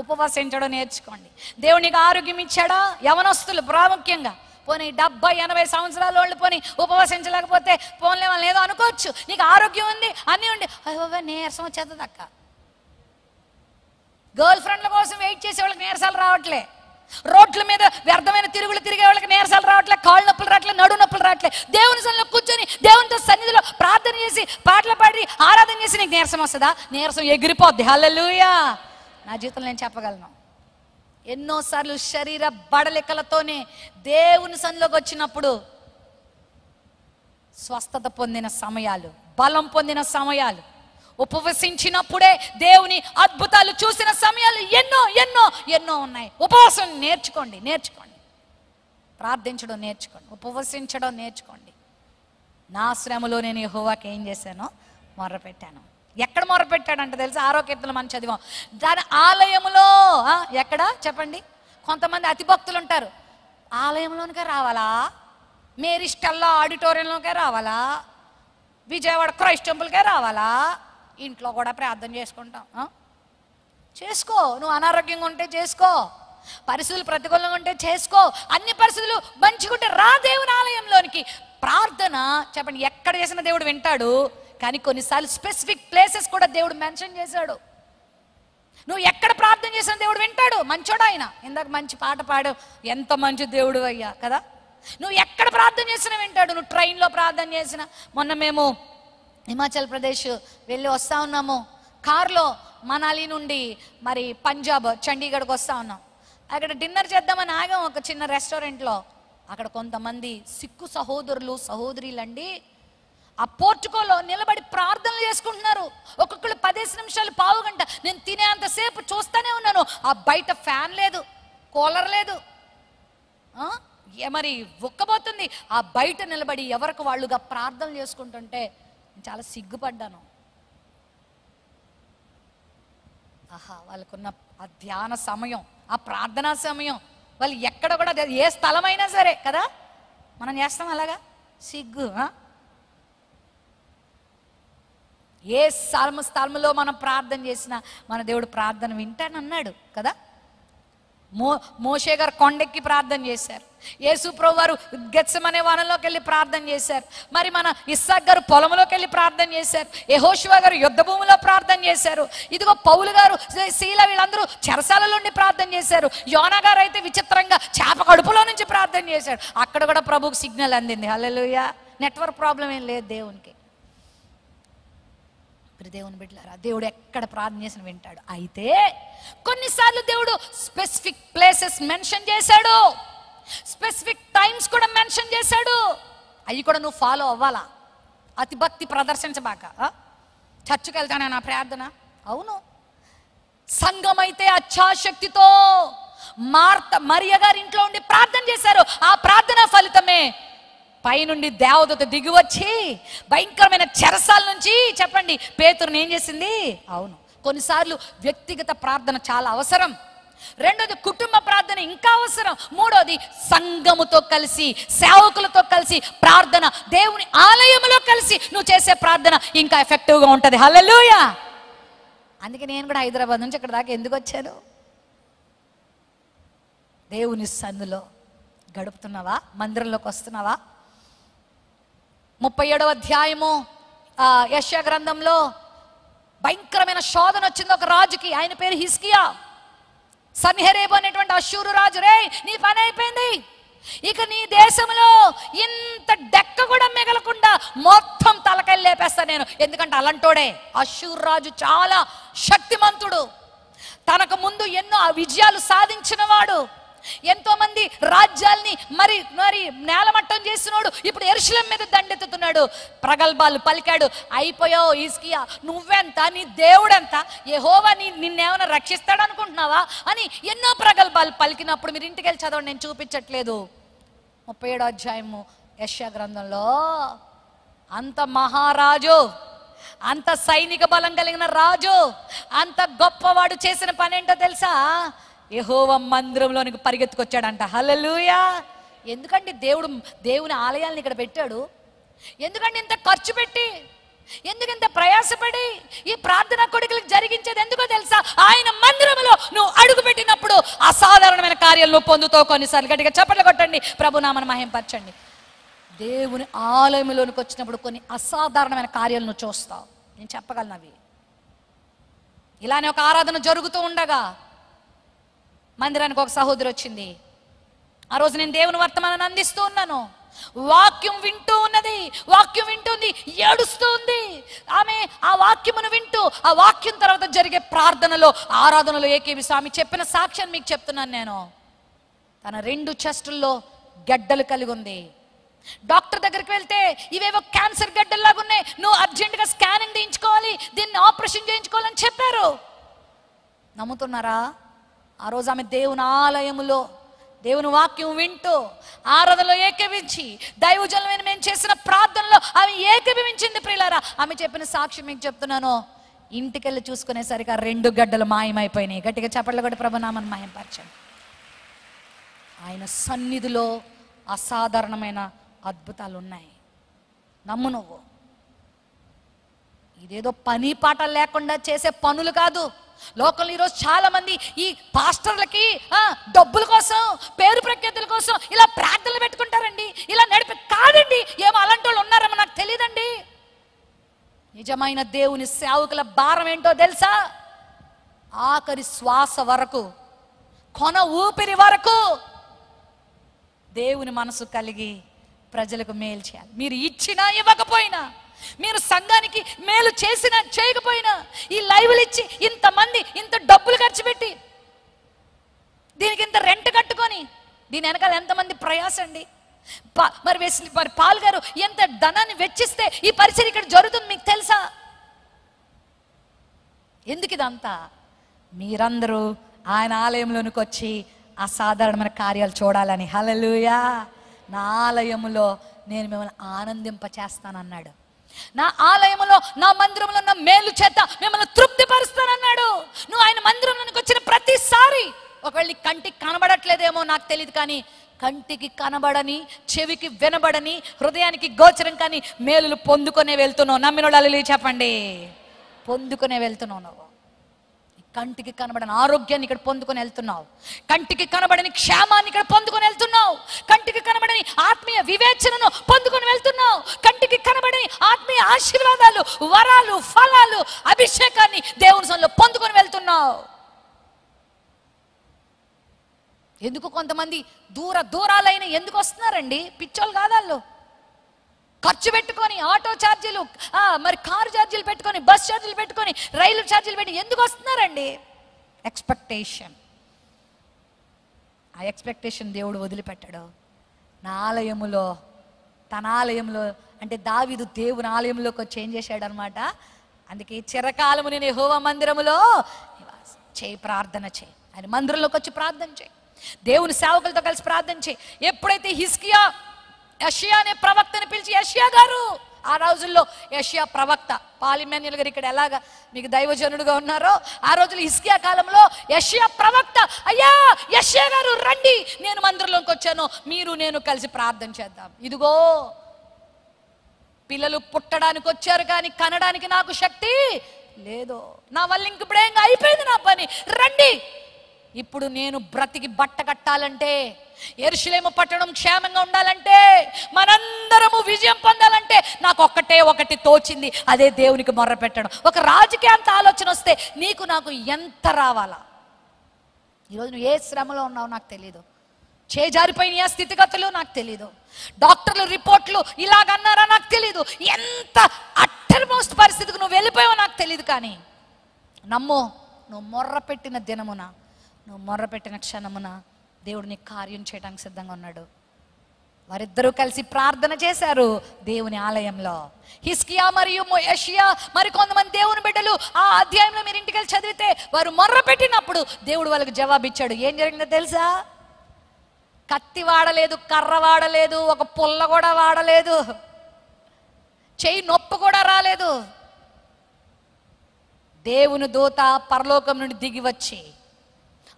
A: ఉపవాసించడం నేర్చుకోండి. దేవునికి ఆరోగ్యం ఇచ్చాడా? యవనస్తులు ప్రాముఖ్యంగా, పోనీ 70-80 సంవత్సరాల వాళ్ళు పోనీ ఉపవాసించలేకపోతే పోన్లే వాళ్ళు ఏదో అనుకోవచ్చు. నీకు ఆరోగ్యం ఉంది, అన్నీ ఉండి అయ్యో నీరసం వచ్చేస్తుంది అక్క. గర్ల్ ఫ్రెండ్ల కోసం వెయిట్ చేసే వాళ్ళకి నీరసాలు రావట్లే, రోడ్ల మీద వ్యర్థమైన తిరుగులు తిరిగే వాళ్ళకి నీరసాలు రావట్లే, కాళ్ళు నొప్పులు రావట్లే, నడు నొప్పులు రావట్లే. దేవుని సన్నిధిలో కూర్చొని దేవునితో సన్నిధిలో ప్రార్థన చేసి పాటలు పాడి ఆరాధన చేసి నీకు నీరసం వస్తుందా? నీరసం ఎగిరిపోద్ది. హల్లెలూయా. నా జీవితంలో నేను చెప్పగలను, ఎన్నోసార్లు శరీర బడలికలతోనే దేవుని సన్నిధిలోకి వచ్చినప్పుడు స్వస్థత పొందిన సమయాలు, బలం పొందిన సమయాలు, ఉపవసించినప్పుడే దేవుని అద్భుతాలు చూసిన సమయాలు ఎన్నో ఎన్నో ఎన్నో ఉన్నాయి. ఉపవాసం నేర్చుకోండి, నేర్చుకోండి. ప్రార్థించడం నేర్చుకోండి, ఉపవసించడం నేర్చుకోండి. నా శ్రమలో నేను యెహోవాకి ఏం చేశానో మొర్రపెట్టాను. ఎక్కడ మొర్రపెట్టాడంటే తెలుసా? 6వ కీర్తన మనం చదివాం. దాని ఆలయములో. ఎక్కడ చెప్పండి? కొంతమంది అతి భక్తులు ఉంటారు. ఆలయంలోనికే రావాలా? మేరీ స్టెల్లా ఆడిటోరియంలోకే రావాలా? విజయవాడ క్రైస్ట్ టెంపుల్కే రావాలా? ఇంట్లో కూడా ప్రార్థన చేసుకుంటాం. చేసుకో. నువ్వు అనారోగ్యంగా ఉంటే చేసుకో, పరిస్థితులు ప్రతికూలంగా ఉంటే చేసుకో, అన్ని పరిస్థితులు మంచిగుంటే రా దేవుని ఆలయంలోనికి. ప్రార్థన చెప్పండి, ఎక్కడ చేసిన దేవుడు వింటాడు. కానీ కొన్నిసార్లు స్పెసిఫిక్ ప్లేసెస్ కూడా దేవుడు మెన్షన్ చేశాడు. నువ్వు ఎక్కడ ప్రార్థన చేసిన దేవుడు వింటాడు. మంచోడు ఆయన. ఇందాక మంచి పాట పాడావు, ఎంత మంచి దేవుడు అయ్యా కదా. నువ్వు ఎక్కడ ప్రార్థన చేసినా వింటాడు. నువ్వు ట్రైన్లో ప్రార్థన చేసిన. మొన్న మేము హిమాచల్ ప్రదేశ్ వెళ్ళి వస్తూ ఉన్నాము. కారులో మనాలి నుండి మరి పంజాబ్ చండీగఢ్కి వస్తూ ఉన్నాం. అక్కడ డిన్నర్ చేద్దామని ఆగాం ఒక చిన్న రెస్టారెంట్లో. అక్కడ కొంతమంది సిక్కు సహోదరులు సహోదరులండి ఆ పోర్టుకోలో నిలబడి ప్రార్థనలు చేసుకుంటున్నారు. ఒక్కొక్కరు 15 నిమిషాలు, పావు గంట. నేను తినేంతసేపు చూస్తూనే ఉన్నాను. ఆ బయట ఫ్యాన్ లేదు, కూలర్ లేదు, మరి ఉక్కబోతుంది. ఆ బయట నిలబడి ఎవరికి వాళ్ళుగా ప్రార్థనలు చేసుకుంటుంటే నేను చాలా సిగ్గుపడ్డాను. ఆహా, వాళ్ళకున్న ఆ ధ్యాన సమయం, ఆ ప్రార్థనా సమయం, వాళ్ళు ఎక్కడ కూడా ఏ స్థలమైనా సరే కదా, మనం చేస్తాం అలాగా. సిగ్గు. ఏ స్థలంలో మనం ప్రార్థన చేసినా మన దేవుడు ప్రార్థన వింటానన్నాడు కదా. మోషే గారు కొండెక్కి ప్రార్థన చేశారు. యేసు ప్రభువు వారు గెత్సెమనే వనంలోకి వెళ్ళి ప్రార్థన చేశారు. మరి మన ఇస్సాక్ గారు పొలంలోకి వెళ్ళి ప్రార్థన చేశారు. యెహోషువ గారు యుద్ధ భూమిలో ప్రార్థన చేశారు. ఇదిగో పౌలు గారు, శీల వీళ్ళందరూ చెరసాల నుండి ప్రార్థన చేశారు. యోనా గారు అయితే విచిత్రంగా చేప కడుపులో నుంచి ప్రార్థన చేశారు. అక్కడ కూడా ప్రభువుకి సిగ్నల్ అందింది. హల్లెలూయా. నెట్వర్క్ ప్రాబ్లం ఏం లేదు దేవునికి. దేవుని బిడ్డలారా, దేవుడు ఎక్కడ ప్రార్థన చేసిన వింటాడు. అయితే కొన్నిసార్లు దేవుడు స్పెసిఫిక్ ప్లేసెస్ మెన్షన్ చేశాడు, స్పెసిఫిక్ టైమ్స్ కూడా మెన్షన్ చేశాడు. అవి కూడా నువ్వు ఫాలో అవ్వాలా. అతి భక్తి ప్రదర్శించబాక. చర్చికి వెళ్తానా నా ప్రార్థన? అవును. సంఘం అయితే అచ్చాశక్తితో మరియ గారి ఇంట్లో ఉండి ప్రార్థన చేశారు. ఆ ప్రార్థన ఫలితమే పైనుండి దేవదూత దిగి వచ్చి భయంకరమైన చెరసాల నుంచి చెప్పండి పేతురుని ఏం చేసింది? అవును. కొన్నిసార్లు వ్యక్తిగత ప్రార్థన చాలా అవసరం. రెండోది కుటుంబ ప్రార్థన ఇంకా అవసరం. మూడోది సంఘముతో కలిసి, సేవకులతో కలిసి ప్రార్థన, దేవుని ఆలయంలో కలిసి నువ్వు చేసే ప్రార్థన ఇంకా ఎఫెక్టివ్గా ఉంటుంది. హల్లెలూయా. అందుకే నేను కూడా హైదరాబాద్ నుంచి ఇక్కడ దాకా ఎందుకు వచ్చాను? దేవుని సన్నిధిలో గడుపుతున్నావా? మందిరంలోకి వస్తున్నావా? 37వ అధ్యాయము యెషయా గ్రంథంలో భయంకరమైన శోధన వచ్చింది ఒక రాజుకి. ఆయన పేరు హిజ్కియా. సన్హెరేబు అనేటువంటి అష్షూరు రాజు, రే నీ పని అయిపోయింది, ఇక నీ దేశంలో ఇంత డెక్క కూడా మిగలకుండా మొత్తం తలకాయలు లేపేస్తా నేను. ఎందుకంటే అలాంటోడే అష్షూరు రాజు చాలా శక్తిమంతుడు. తనకు ముందు ఎన్నో విజయాలు సాధించిన వాడు. ఎంతో మంది రాజ్యాల్ని మరి మరి నేలమట్టం చేస్తున్నాడు. ఇప్పుడు యెరూషలేము మీద దండెత్తుతున్నాడు. ప్రగల్భాలు పలికాడు. అయిపోయావు హిజ్కియా, నువ్వెంత, నీ దేవుడెంత, యెహోవా నిన్నేమైనా రక్షిస్తాడు అనుకుంటున్నావా అని ఎన్నో ప్రగల్భాలు పలికినప్పుడు మీరు ఇంటికి వెళ్ళి చదవండి, నేను చూపించట్లేదు. 37వ అధ్యాయము యెషయా గ్రంథంలో అంత మహారాజు, అంత సైనిక బలం కలిగిన రాజు, అంత గొప్పవాడు చేసిన పని ఏంటో తెలుసా? యెహోవా మందిరంలోనికి పరిగెత్తుకొచ్చాడంట. హల్లెలూయా. ఎందుకంటే దేవుని ఆలయాలను ఇక్కడ పెట్టాడు. ఎందుకంటే ఇంత ఖర్చు పెట్టి, ఎందుకు ఇంత ప్రయాసపడి ఈ ప్రార్థనా కొడుకులకు జరిగించేది ఎందుకో తెలుసా? ఆయన మందిరంలో నువ్వు అడుగు పెట్టినప్పుడు అసాధారణమైన కార్యాలు నువ్వు పొందుతావు. కొన్నిసార్లు గట్టిగా చప్పట్లు కొట్టండి, ప్రభునామను మహింపరచండి. దేవుని ఆలయంలోనికి వచ్చినప్పుడు కొన్ని అసాధారణమైన కార్యాలు నువ్వు చూస్తావు. నేను చెప్పగలను అవి. ఇలానే ఒక ఆరాధన జరుగుతూ ఉండగా మందిరానికి ఒక సహోదరి వచ్చింది. ఆ రోజు నేను దేవుని వర్తమానాన్ని అందిస్తూ ఉన్నాను. వాక్యం వింటూ ఉన్నది, వాక్యం వింటుంది, ఏడుస్తూ ఉంది. ఆమె ఆ వాక్యమును వింటూ ఆ వాక్యం తర్వాత జరిగే ప్రార్థనలో, ఆరాధనలో ఏకీవిస్తూ ఆమె చెప్పిన సాక్ష్యాన్ని మీకు చెప్తున్నాను నేను. తన 2 చెస్టుల్లో గడ్డలు కలిగి ఉంది. డాక్టర్ దగ్గరికి వెళ్తే ఇవేవో క్యాన్సర్ గడ్డల్లాగా ఉన్నాయి, నువ్వు అర్జెంటుగా స్కానింగ్ చేయించుకోవాలి, దీన్ని ఆపరేషన్ చేయించుకోవాలని చెప్పారు. నమ్ముతున్నారా? ఆ రోజు ఆమె దేవుని ఆలయములో దేవుని వాక్యం వింటూ ఆరాధనలో ఏకీవించి దైవజనులమైన మేము చేసిన ప్రార్థనలో ఆమె ఏకీభవించింది ప్రియులారా. ఆమె చెప్పిన సాక్ష్యం మీకు చెప్తున్నాను. ఇంటికెళ్ళి చూసుకునేసరికి ఆ 2 గడ్డలు మాయమైపోయినాయి. గట్టిగా చప్పట్లు కొట్టి ప్రభునామని మాయంపరచండి. ఆయన సన్నిధిలో అసాధారణమైన అద్భుతాలు ఉన్నాయి. నమ్ము నువ్వు. ఇదేదో పని పాట లేకుండా చేసే పనులు కాదు. లోకంలో ఈరోజు చాలా మంది ఈ పాస్టర్లకి డబ్బుల కోసం, పేరు ప్రఖ్యాతుల కోసం ఇలా ప్రార్థనలు పెట్టుకుంటారండి, ఇలా నడిపి కాదండి. ఏమో అలాంటి వాళ్ళు ఉన్నారేమో నాకు తెలియదండి. నిజమైన దేవుని సేవకుల భారం ఏంటో తెలుసా? ఆఖరి శ్వాస వరకు, కొన ఊపిరి వరకు దేవుని మనసు కలిగి ప్రజలకు మేలు చేయాలి. మీరు ఇచ్చినా ఇవ్వకపోయినా, మీరు సంఘానికి మేలు చేసినా చేయకపోయినా, ఈ లైవ్లు ఇచ్చి ఇంతమంది ఇంత డబ్బులు ఖర్చు పెట్టి దీనికి ఇంత రెంట్ కట్టుకొని దీని వెనకాల ఎంతమంది ప్రయాసండి. మరి పాల్ గారు ఎంత ధనాన్ని వెచ్చిస్తే ఈ పరిచయం ఇక్కడ జరుగుతుంది మీకు తెలుసా? ఎందుకు ఇదంతా? మీరందరూ ఆయన ఆలయంలోనికి వచ్చి అసాధారణమైన కార్యాలు చూడాలని. హల్లెలూయా. నా ఆలయములో నేను మిమ్మల్ని ఆనందింపచేస్తానన్నాడు. నా ఆలయములో, నా మందిరంలో నా మేలు చేత మిమ్మల్ని తృప్తిపరుస్తానన్నాడు. నువ్వు ఆయన మందిరంలోనికి వచ్చిన ప్రతిసారి, ఒకవేళ కంటికి కనబడట్లేదేమో నాకు తెలియదు, కానీ కంటికి కనబడని, చెవికి వినబడని, హృదయానికి గోచరం కానీ మేలులు పొందుకొనే వెళ్తున్నావు. నమ్మినోళ్ళు హల్లెలూయా చెప్పండి. పొందుకునే వెళ్తున్నావు. నువ్వు కంటికి కనబడని ఆరోగ్యాన్ని ఇక్కడ పొందుకొని వెళ్తున్నావు. కంటికి కనబడని క్షేమాన్ని ఇక్కడ పొందుకొని వెళ్తున్నావు. కంటికి కనబడని ఆత్మీయ వివేచనను పొందుకొని వెళ్తున్నావు. కంటికి కనబడని ఆత్మీయ ఆశీర్వాదాలు, వరాలు, ఫలాలు, అభిషేకాన్ని దేవుని సన్నిధిలో పొందుకొని వెళ్తున్నావు. ఎందుకు కొంతమంది దూరాలైన ఎందుకు వస్తున్నారండి? పిచ్చోళ్ళు కాదు వాళ్ళు. ఖర్చు పెట్టుకొని ఆటో ఛార్జీలు, మరి కారు ఛార్జీలు పెట్టుకొని, బస్ ఛార్జీలు పెట్టుకొని, రైలు ఛార్జీలు పెట్టి ఎందుకు వస్తున్నారండి? ఎక్స్పెక్టేషన్. ఆ ఎక్స్పెక్టేషన్ దేవుడు వదిలిపెట్టాడు. నా ఆలయములో, తన ఆలయంలో అంటే దావీదు దేవుని ఆలయంలోకి వచ్చి ఏం చేశాడు అనమాట. అందుకే చిరకాలము నేను యెహోవా మందిరములో నివాసం చేయి, ప్రార్థన చేయి. ఆయన మందిరంలోకి వచ్చి ప్రార్థన చేయి. దేవుని సేవకులతో కలిసి ప్రార్థన చేయి. ఎప్పుడైతే హిజ్కియా యెషయా అనే ప్రవక్తని పిలిచి, యెషయా గారు, ఆ రోజుల్లో యెషయా ప్రవక్త, పాలిమాన్యుల్ గారు ఇక్కడ ఎలాగా మీకు దైవజనుడుగా ఉన్నారో, ఆ రోజుల్లో హిజ్కియా కాలంలో యెషయా ప్రవక్త, అయ్యా యెషయా గారు రండి, నేను మందిరంలోకి వచ్చాను, మీరు నేను కలిసి ప్రార్థన చేద్దాం. ఇదిగో పిల్లలు పుట్టడానికి వచ్చారు కానీ కనడానికి నాకు శక్తి లేదు, నా వల్ల ఇంక ఇప్పుడేం అయిపోయింది నా పని, రండి. ఇప్పుడు నేను బ్రతికి బట్ట కట్టాలంటే, యెరూషలేము పట్టణం క్షేమంగా ఉండాలంటే, మనందరము విజయం పొందాలంటే నాకు ఒకటి తోచింది, అదే దేవునికి మొర్ర పెట్టడం. ఒక రాజుకి అంత ఆలోచన వస్తే నీకు నాకు ఎంత రావాలా? ఈరోజు నువ్వు ఏ శ్రమలో ఉన్నావో నాకు తెలీదు, చేజారిపోయిన స్థితిగతులు నాకు తెలీదు, డాక్టర్లు రిపోర్ట్లు ఇలాగన్నారా నాకు తెలీదు, ఎంత అట్టర్ మోస్ట్ పరిస్థితికి నువ్వు వెళ్ళిపోయావో నాకు తెలీదు. కానీ నమ్మో, నువ్వు మొర్ర పెట్టిన దినమున, నువ్వు మొర్ర పెట్టిన క్షణమున దేవుడు నీ కార్యం చేయడానికి సిద్ధంగా ఉన్నాడు. వారిద్దరూ కలిసి ప్రార్థన చేశారు దేవుని ఆలయంలో. హిజ్కియా మరియు యెషయా మరి కొంతమంది దేవుని బిడ్డలు ఆ అధ్యాయంలో మీరు ఇంటికి వెళ్ళి చదివితే వారు మొర్ర పెట్టినప్పుడు దేవుడు వాళ్ళకి జవాబిచ్చాడు. ఏం జరిగిందో తెలుసా? కత్తి వాడలేదు, కర్ర వాడలేదు, ఒక పుల్ల కూడా వాడలేదు, చెయ్యి నొప్పి కూడా రాలేదు. దేవుని దూత పరలోకం నుండి దిగి వచ్చి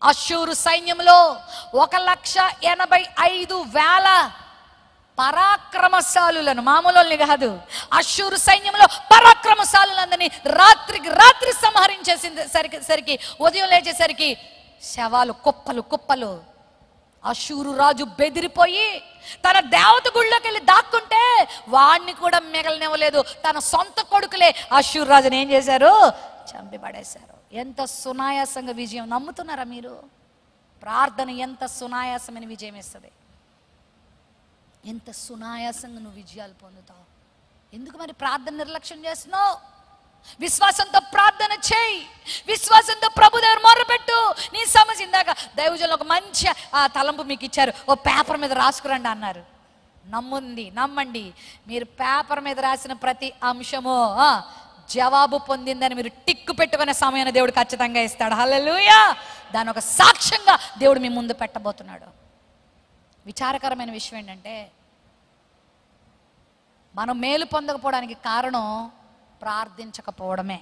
A: అష్షూరు సైన్యంలో 1,85,000 పరాక్రమశాలులను, మామూలు కాదు, అష్షూరు సైన్యంలో పరాక్రమశాలులందరినీ రాత్రికి రాత్రి సంహరించేసరికి ఉదయం లేచేసరికి శవాలు కుప్పలు కుప్పలు. అష్షూరు రాజు బెదిరిపోయి తన దేవత గుళ్ళోకి వెళ్ళి దాక్కుంటే వాడిని కూడా మిగలనివ్వలేదు. తన సొంత కొడుకులే అష్షూరు రాజుని ఏం చేశారు? చంపి పడేశారు. ఎంత సునాయాసంగా విజయం! నమ్ముతున్నారా మీరు? ప్రార్థన ఎంత సునాయాసమైన విజయం ఇస్తుంది. ఎంత సునాయాసంగా నువ్వు విజయాలు పొందుతావు. ఎందుకు మరి ప్రార్థన నిర్లక్ష్యం చేస్తున్నావు? విశ్వాసంతో ప్రార్థన చేయి, విశ్వాసంతో ప్రభు దగ్గర మొర్రపెట్టు. నీ సమస్య, ఇందాక దైవజనులు ఒక మంచి తలంపు మీకు ఇచ్చారు, ఓ పేపర్ మీద రాసుకురండి అన్నారు. నమ్మండి, మీరు పేపర్ మీద రాసిన ప్రతి అంశము జవాబు పొందిందని మీరు టిక్కు పెట్టుకునే సమయాన్ని దేవుడు ఖచ్చితంగా ఇస్తాడు. హల్లెలూయా. దాని ఒక సాక్ష్యంగా దేవుడు మీ ముందు పెట్టబోతున్నాడు. విచారకరమైన విషయం ఏంటంటే మనం మేలు పొందకపోవడానికి కారణం ప్రార్థించకపోవడమే.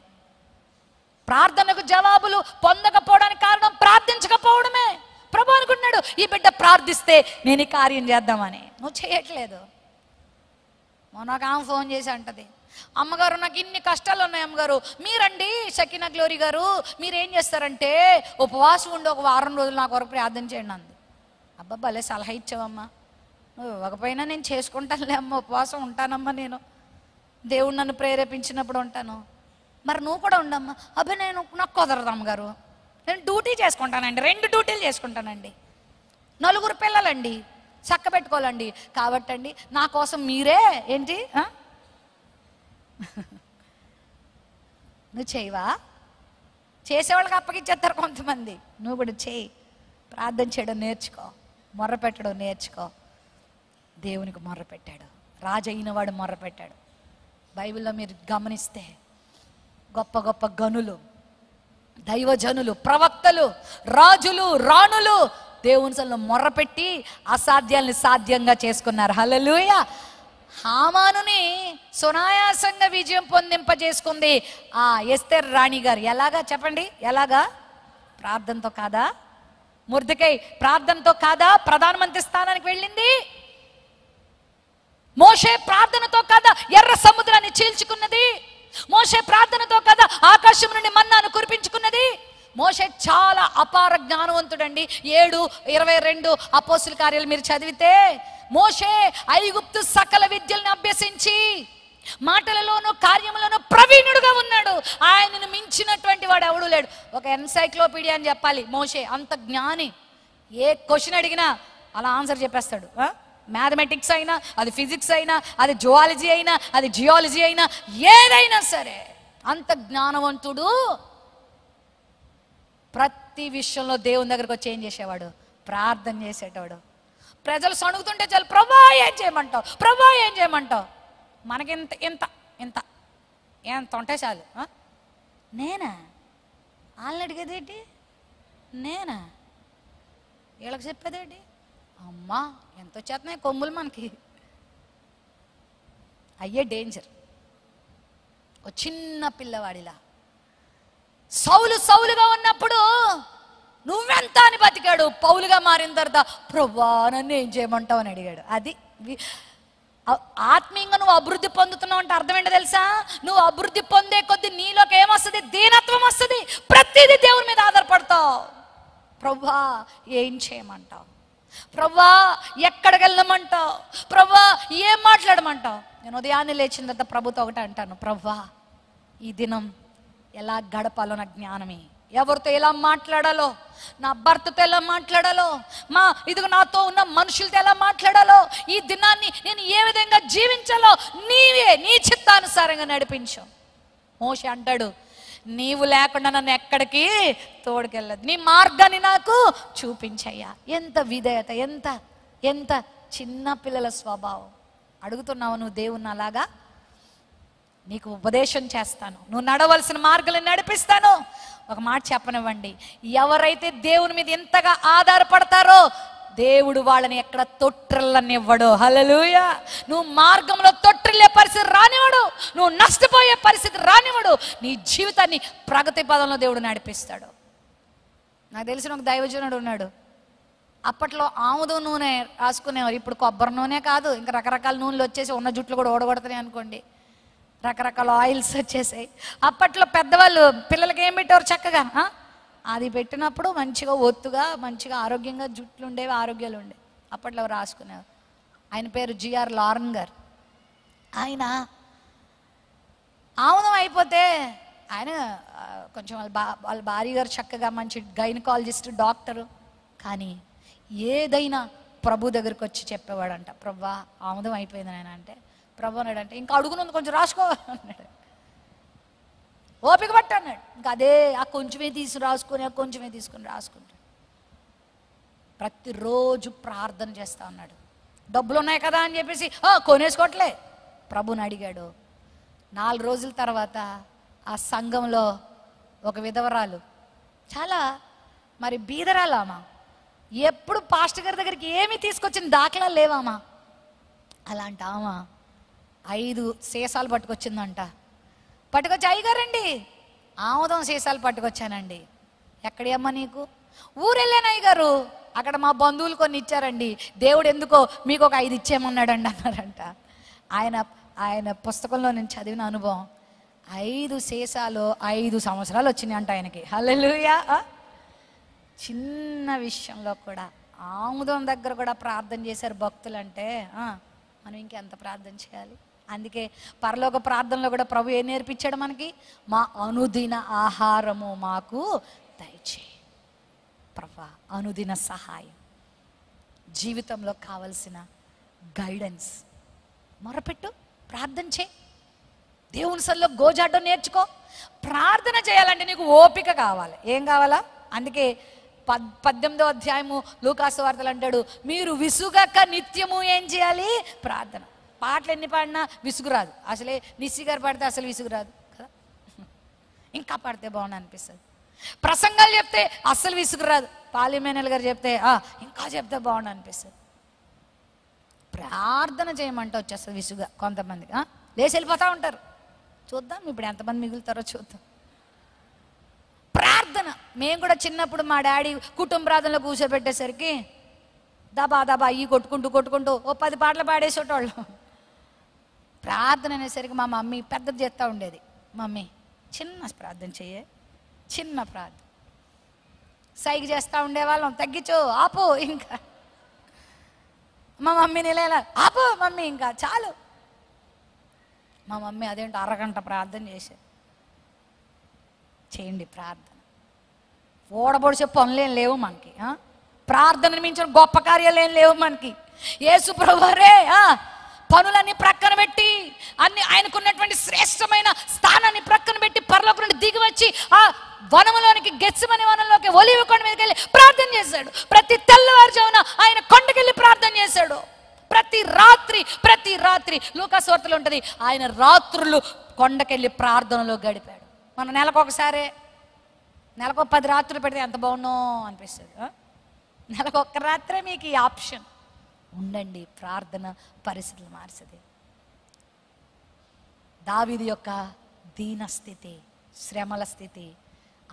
A: ప్రార్థనకు జవాబులు పొందకపోవడానికి కారణం ప్రార్థించకపోవడమే. ప్రభు అనుకుంటున్నాడు ఈ బిడ్డ ప్రార్థిస్తే నేను ఈ కార్యం చేద్దామని. నువ్వు చేయట్లేదు. మొన్నొక ఆమె ఫోన్ చేసి అంటది, అమ్మగారు నాకు ఇన్ని కష్టాలు ఉన్నాయి అమ్మగారు, మీరండి షకీనా గ్లోరీ గారు మీరేం చేస్తారంటే ఉపవాసం ఉండి ఒక వారం రోజులు నాకు వరకు ప్రార్థన చేయండి అంది. అబ్బా భలే సలహా ఇచ్చావమ్మా, నువ్వు ఇవ్వకపోయినా నేను చేసుకుంటానులే అమ్మ, ఉపవాసం ఉంటానమ్మా, నేను దేవుడు నన్ను ప్రేరేపించినప్పుడు ఉంటాను, మరి నువ్వు కూడా ఉండమ్మా. అబ్బా నాకు కుదరదు అమ్మగారు, నేను డ్యూటీ చేసుకుంటానండి, 2 డ్యూటీలు చేసుకుంటానండి, 4 పిల్లలండి చక్క పెట్టుకోవాలండి, కాబట్టి అండి నా కోసం మీరే ఏంటి నువ్వు చేయవా? చేసేవాళ్ళకి అప్పగిచ్చేస్తారు కొంతమంది. నువ్వు కూడా చేయి, ప్రార్థన చేయడం నేర్చుకో, మొర్ర పెట్టడం నేర్చుకో. దేవునికి మొర్ర పెట్టాడు, రాజు అయిన వాడు మొర్ర పెట్టాడు. బైబిల్లో మీరు గమనిస్తే గొప్ప గొప్ప గనులు, దైవజనులు, ప్రవక్తలు, రాజులు, రాణులు దేవుని సన్నిధిలో మొర్రపెట్టి అసాధ్యాల్ని సాధ్యంగా చేసుకున్నారు. హల్లెలూయా. హామానుని సునాయాసంగా విజయం పొందింపజేసుకుంది ఆ ఎస్తేర్ రాణి గారు. ఎలాగా చెప్పండి? ఎలాగా? ప్రార్థనతో కాదా? మొర్దెకై ప్రార్థనతో కాదా ప్రధానమంత్రి స్థానానికి వెళ్ళింది? మోషే ప్రార్థనతో కాదా ఎర్ర సముద్రాన్ని చీల్చుకున్నది? మోషే ప్రార్థనతో కదా ఆకాశం నుండి మన్నాను కురిపించుకున్నది? మోషే చాలా అపార జ్ఞానవంతుడండి. 7:22 అపోస్తుల కార్యాలు మీరు చదివితే మోషే ఐగుప్తు సకల విద్యలను అభ్యసించి మాటలలోనూ కార్యములోనూ ప్రవీణుడుగా ఉన్నాడు. ఆయనను మించినటువంటి వాడు ఎవడు లేడు. ఒక ఎన్సైక్లోపీడియా అని చెప్పాలి మోషే, అంత జ్ఞాని. ఏ క్వశ్చన్ అడిగినా అలా ఆన్సర్ చెప్పేస్తాడు. మ్యాథమెటిక్స్ అయినా, అది ఫిజిక్స్ అయినా, అది జువాలజీ అయినా, అది జియాలజీ అయినా, ఏదైనా సరే అంత జ్ఞానవంతుడు. ప్రతి విషయంలో దేవుని దగ్గరకు వచ్చి ఏం చేసేవాడు? ప్రార్థన చేసేటవాడు. ప్రజలు సణుగుతుంటే చాలు, ప్రభా ఏం చేయమంటావు, ప్రభా ఏం చేయమంటావు. మనకింత ఇంత ఇంత ఎంత ఉంటే చాలు. నేనా వాళ్ళని అడిగేదేంటి, నేనా వీళ్ళకి చెప్పేదేంటి? అమ్మా ఎంత వచ్చేస్తున్నాయి కొమ్ములు మనకి. అయ్యే డేంజర్. ఓ చిన్న పిల్లవాడిలా సౌలుగా ఉన్నప్పుడు నువ్వెంత అని బతికాడు. పౌలుగా మారిన తర్వాత ప్రభువా నన్ను ఏం చేయమంటావు అని అడిగాడు. అది ఆత్మీయంగా నువ్వు అభివృద్ధి పొందుతున్నావు అంటే అర్థం ఏంటో తెలుసా? నువ్వు అభివృద్ధి పొందే కొద్దీ నీలోకి ఏమొస్తుంది? దీనత్వం వస్తుంది. ప్రతిదీ దేవుని మీద ఆధారపడతావు. ప్రభువా ఏం చేయమంటావు, ప్రభువా ఎక్కడికి వెళ్ళమంటావు, ప్రభువా ఏం మాట్లాడమంటావు. నేను ఉదయాన్నే లేచిన తర్వాత ప్రభుతో ఒకటి అంటాను, ప్రభువా ఈ దినం ఎలా గడపాలో నా జ్ఞానమే, ఎవరితో ఎలా మాట్లాడాలో, నా భర్తతో ఎలా మాట్లాడాలో, ఇదిగో నాతో ఉన్న మనుషులతో ఎలా మాట్లాడాలో, ఈ దినాన్ని నేను ఏ విధంగా జీవించాలో నీవే నీ చిత్తానుసారంగా నడిపించావు. మోషే అంటాడు, నీవు లేకుండా నన్ను ఎక్కడికి తోడుకెళ్ళదు, నీ మార్గాన్ని నాకు చూపించయ్యా. ఎంత విధేయత, ఎంత ఎంత చిన్న పిల్లల స్వభావం. అడుగుతున్నావు నువ్వు దేవుణ్ణి అలాగా? నీకు ఉపదేశం చేస్తాను, నువ్వు నడవలసిన మార్గాలను నడిపిస్తాను. ఒక మాట చెప్పనివ్వండి, ఎవరైతే దేవుని మీద ఎంతగా ఆధారపడతారో దేవుడు వాళ్ళని ఎక్కడ తొట్టిల్లనివ్వడు. హల్లెలూయా. నువ్వు మార్గంలో తొట్టిల్లే పరిస్థితి రానివ్వడు, నువ్వు నష్టపోయే పరిస్థితి రానివ్వడు. నీ జీవితాన్ని ప్రగతి పదంలో దేవుడు నడిపిస్తాడు. నాకు తెలిసిన ఒక దైవజనుడు ఉన్నాడు. అప్పట్లో ఆముదం నూనె రాసుకునేవారు, ఇప్పుడు కొబ్బరి నూనె కాదు, ఇంకా రకరకాల నూనెలు వచ్చేసి ఉన్న జుట్లు కూడా ఓడగొడుతున్నాయి అనుకోండి, రకరకాల ఆయిల్స్ వచ్చేసాయి. అప్పట్లో పెద్దవాళ్ళు పిల్లలకి ఏం పెట్టారు? చక్కగా అది పెట్టినప్పుడు మంచిగా ఒత్తుగా మంచిగా ఆరోగ్యంగా జుట్లు ఉండేవి, ఆరోగ్యాలు ఉండేవి. అప్పట్లో రాసుకునేవారు. ఆయన పేరు జిఆర్ లారెన్ గారు. ఆయన ఆముదం అయిపోతే ఆయన కొంచెం వాళ్ళ భార్య గారు చక్కగా మంచి గైనకాలజిస్ట్, డాక్టరు. కానీ ఏదైనా ప్రభు దగ్గరికి వచ్చి చెప్పేవాడంట, ప్రభువా ఆముదం అయిపోయింది ఆయన అంటే, ప్రభు అన్నాడంటే ఇంకా అడుగునుంది కొంచెం రాసుకో అన్నాడు. ఓపిక పట్టు అన్నాడు. ఇంకా అదే ఆ కొంచెమే రాసుకొని రాసుకుంటాడు. ప్రతిరోజు ప్రార్థన చేస్తా ఉన్నాడు. డబ్బులు ఉన్నాయి కదా అని చెప్పేసి కొనేసుకోవట్లే. ప్రభుని అడిగాడు. 4 రోజుల తర్వాత ఆ సంఘంలో ఒక విధవరాలు, చాలా మరి బీదరాలామా, ఎప్పుడు పాస్టర్ గారి దగ్గరికి ఏమి తీసుకొచ్చిన దాఖలాలు లేవామా. అలాంటి ఆమె 5 సీసాలు పట్టుకొచ్చిందంట. పట్టుకొచ్చి, అయ్యగారండి ఆముదం సీసాలు పట్టుకొచ్చానండి. ఎక్కడమ్మా నీకు? ఊరు వెళ్ళాను అయ్యగారు, అక్కడ మా బంధువులు కొన్ని ఇచ్చారండి, దేవుడు ఎందుకో మీకు ఒక 5 ఇచ్చేయమన్నాడండి అన్నారంట. ఆయన పుస్తకంలో నేను చదివిన అనుభవం, 5 సీసాలు 5 సంవత్సరాలు వచ్చినాయి అంట ఆయనకి. హల్లెలూయా. చిన్న విషయంలో కూడా ఆముదం దగ్గర కూడా ప్రార్థన చేశారు భక్తులు అంటే మనం ఇంకెంత ప్రార్థన చేయాలి. అందుకే పరలోక ప్రార్థనలో కూడా ప్రభు ఏం నేర్పించాడు మనకి? మా అనుదిన ఆహారము మాకు దయచేయి. ప్రభా, అనుదిన సహాయం, జీవితంలో కావలసిన గైడెన్స్ మొరపెట్టు, ప్రార్థన చేయి, దేవుని సన్నిధిలో గోజాడడం నేర్చుకో. ప్రార్థన చేయాలంటే నీకు ఓపిక కావాలి. ఏం కావాలా? అందుకే 18వ అధ్యాయము లూకాసు వార్తలు అంటాడు, మీరు విసుగక నిత్యము ఏం చేయాలి? ప్రార్థన. పాటలు ఎన్ని పాడినా విసుగు రాదు. అసలే నిస్సి గారు పాడితే అసలు విసుగు రాదు కదా, ఇంకా పాడితే బాగుంది అనిపిస్తుంది. ప్రసంగాలు చెప్తే అస్సలు విసుగు రాదు. పాలిమేనల్ గారు చెప్తే ఇంకా చెప్తే బాగుండు అనిపిస్తుంది. ప్రార్థన చేయమంటే వచ్చేస్తుంది విసుగా కొంతమందికి. లేచి వెళ్ళిపోతూ ఉంటారు. చూద్దాం ఇప్పుడు ఎంతమంది మిగులుతారో చూద్దాం. ప్రార్థన. మేము కూడా చిన్నప్పుడు మా డాడీ కుటుంబ ప్రార్థనలో కూర్చోబెట్టేసరికి దబా దబా అయ్యి కొట్టుకుంటూ ఓ 10 పాటలు పాడేసేటోళ్ళు. ప్రార్థన అనేసరికి మా మమ్మీ పెద్దది చేస్తూ ఉండేది. మమ్మీ చిన్న ప్రార్థన చెయ్యే, చిన్న ప్రార్థన. సైగ చేస్తూ ఉండేవాళ్ళం, తగ్గించు, ఆపు, ఇంకా మా మమ్మీని ఇలా ఆపు మమ్మీ, ఇంకా చాలు. మా మమ్మీ అదేంటో అరగంట ప్రార్థన చేసేది. చేయండి ప్రార్థన. ఓడబొడిసే పనులేం లేవు మనకి. ప్రార్థనను మించిన గొప్ప కార్యాలు ఏం లేవు మనకి. యేసు ప్రభువారే పనులన్నీ ప్రక్కన పెట్టి ఆయనకున్నటువంటి శ్రేష్టమైన స్థానాన్ని ప్రక్కన పెట్టి పరలోకం నుండి దిగి వచ్చి ఆ వనములోనికి, గెత్సెమనే వనంలోకి, ఒలీవ కొండ మీదకి వెళ్ళి ప్రార్థన చేశాడు. ప్రతి తెల్లవారుజామున ఆయన కొండకెళ్ళి ప్రార్థన చేశాడు. ప్రతి రాత్రి లూకాసు వార్తలో ఉంటుంది, ఆయన రాత్రులు కొండకెళ్ళి ప్రార్థనలో గడిపాడు. మనం నెలకు 10 రాత్రులు పెడితే ఎంత బాగుందో అనిపిస్తుంది. నెలకు 1 రాత్రే మీకు ఈ ఆప్షన్. ఉండండి, ప్రార్థన పరిస్థితులు మార్చది. దావీదు యొక్క దీనస్థితి, శ్రమల స్థితి,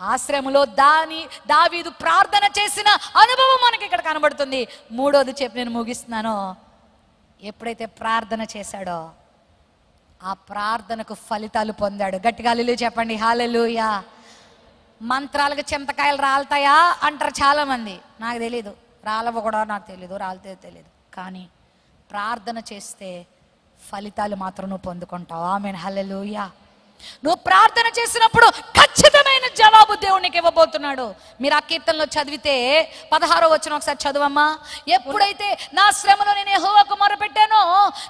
A: ఆ శ్రమలో దావీదు ప్రార్థన చేసిన అనుభవం మనకి ఇక్కడ కనబడుతుంది. 3వది చెప్పి నేను ముగిస్తున్నాను. ఎప్పుడైతే ప్రార్థన చేశాడో ఆ ప్రార్థనకు ఫలితాలు పొందాడు. గట్టిగా హల్లెలూయా చెప్పండి. హల్లెలూయా. మంత్రాలకు చింతకాయలు రాలుతాయా అంటారు చాలామంది. నాకు తెలీదు, రాలవ కూడా నాకు తెలీదు, రాలితే తెలీదు. కానీ ప్రార్థన చేస్తే ఫలితాలు మాత్రం నువ్వు పొందుకుంటావు. ఆమేన్. హల్లెలూయా. నువ్వు ప్రార్థన చేసినప్పుడు ఖచ్చితమైన జవాబు దేవునికి ఇవ్వబోతున్నాడు. మీరు ఆ కీర్తనలో చదివితే 16వ వచనం ఒకసారి చదువమ్మా. ఎప్పుడైతే నా శ్రమలో నేను యెహోవాకు మొరపెట్టానో,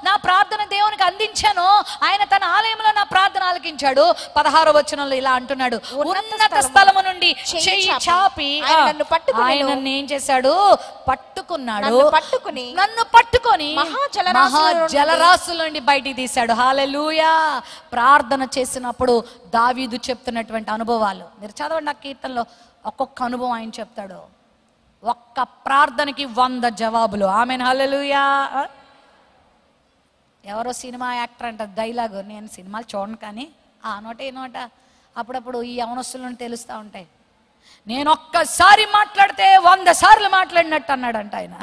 A: నా ప్రార్థన దేవునికి అందించానో, ఆయన తన ఆలయంలో నా ప్రార్థన ఆలకించాడు. 16వ వచనంలో ఇలా అంటున్నాడు, ఉన్నత స్థలము నుండి చెయ్యి చాపి ఆయన ఏం చేశాడు? పట్టుకున్నాడు. నన్ను పట్టుకొని మహా జలరాశుల నుండి బయటికి తీశాడు. హల్లెలూయా. ప్రార్థన చేసినప్పుడు దావీదు చెప్తున్నటువంటి అనుభవాలు మీరు చదవండి. ఆ కీర్తనలో ఒక్కొక్క అనుభవం ఆయన చెప్తాడు. ఒక్క ప్రార్థనకి 100 జవాబులు. ఆమేన్. హల్లెలూయా. ఎవరో సినిమా యాక్టర్ అంట డైలాగు, నేను సినిమాలు చూడను కానీ ఆ నోట ఈ నోట అప్పుడప్పుడు ఈ యవనస్తులను తెలుస్తూ ఉంటాయి. నేను ఒక్కసారి మాట్లాడితే 100 సార్లు మాట్లాడినట్టు అన్నాడంట ఆయన.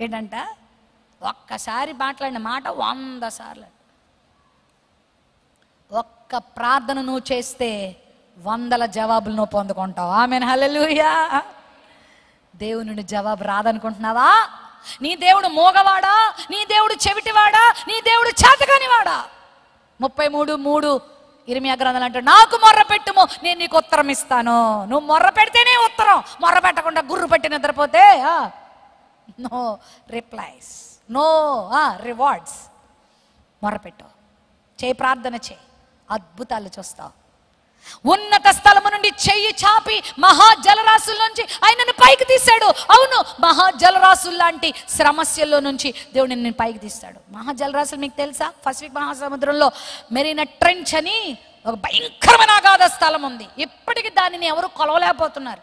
A: ఏంటంట? ఒక్కసారి మాట్లాడిన మాట 100 సార్లు. ఒక్క ప్రార్థన నువ్వు చేస్తే 100 జవాబులు నువ్వు పొందుకుంటావు. ఆమేన్. హల్లెలూయా. దేవుని జవాబు రాదనుకుంటున్నావా? నీ దేవుడు మోగవాడా? నీ దేవుడు చెవిటివాడా? నీ దేవుడు చేతకానివాడా? 33:3 ఇర్మియా గ్రంథంలో అంటాడు, నాకు మొర్ర పెట్టుము, నేను నీకు ఉత్తరం ఇస్తాను. నువ్వు మొర్ర పెడితేనే ఉత్తరం. మొర్ర పెట్టకుండా గుర్రు పెట్టి నిద్రపోతే నో రిప్లైస్, నో రివార్డ్స్. మొర్రపెట్టు, చేయి, ప్రార్థన చేయి, అద్భుతాలు చూస్తావు. ఉన్నత స్థలము నుండి చెయ్యి చాపి మహాజలరాశుల నుంచి ఆయనను పైకి తీశాడు. అవును, మహాజలరాశుల లాంటి సమస్యల్లో నుంచి దేవుడు నిన్ను పైకి తీస్తాడు. మహాజలరాశులు మీకు తెలుసా? పసిఫిక్ మహాసముద్రంలో మెరీనా ట్రెంచ్ అని ఒక భయంకరమైన అగాధ స్థలం ఉంది. ఇప్పటికీ దానిని ఎవరు కొలవలేకపోతున్నారు.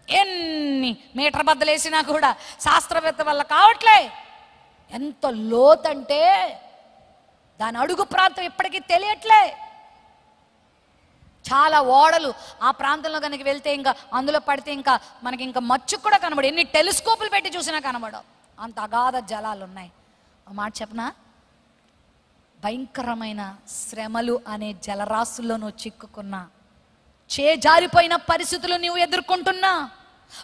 A: ఎన్ని మీటర్ బద్దలేసినా కూడా శాస్త్రవేత్త వల్ల కావట్లే. ఎంత లోతంటే దాని అడుగు ప్రాంతం ఇప్పటికీ తెలియట్లే. చాలా ఓడలు ఆ ప్రాంతంలో కనుక వెళ్తే ఇంకా అందులో పడితే ఇంకా మనకి ఇంకా మచ్చుకు కూడా కనబడు. ఎన్ని టెలిస్కోపులు పెట్టి చూసినా కనబడవు, అంత అగాధ జలాలు ఉన్నాయి. ఒక మాట చెప్పనా, భయంకరమైన శ్రమలు అనే జలరాశుల్లో నువ్వు చిక్కుకున్నా, చేజారిపోయిన పరిస్థితులు నువ్వు ఎదుర్కొంటున్నా,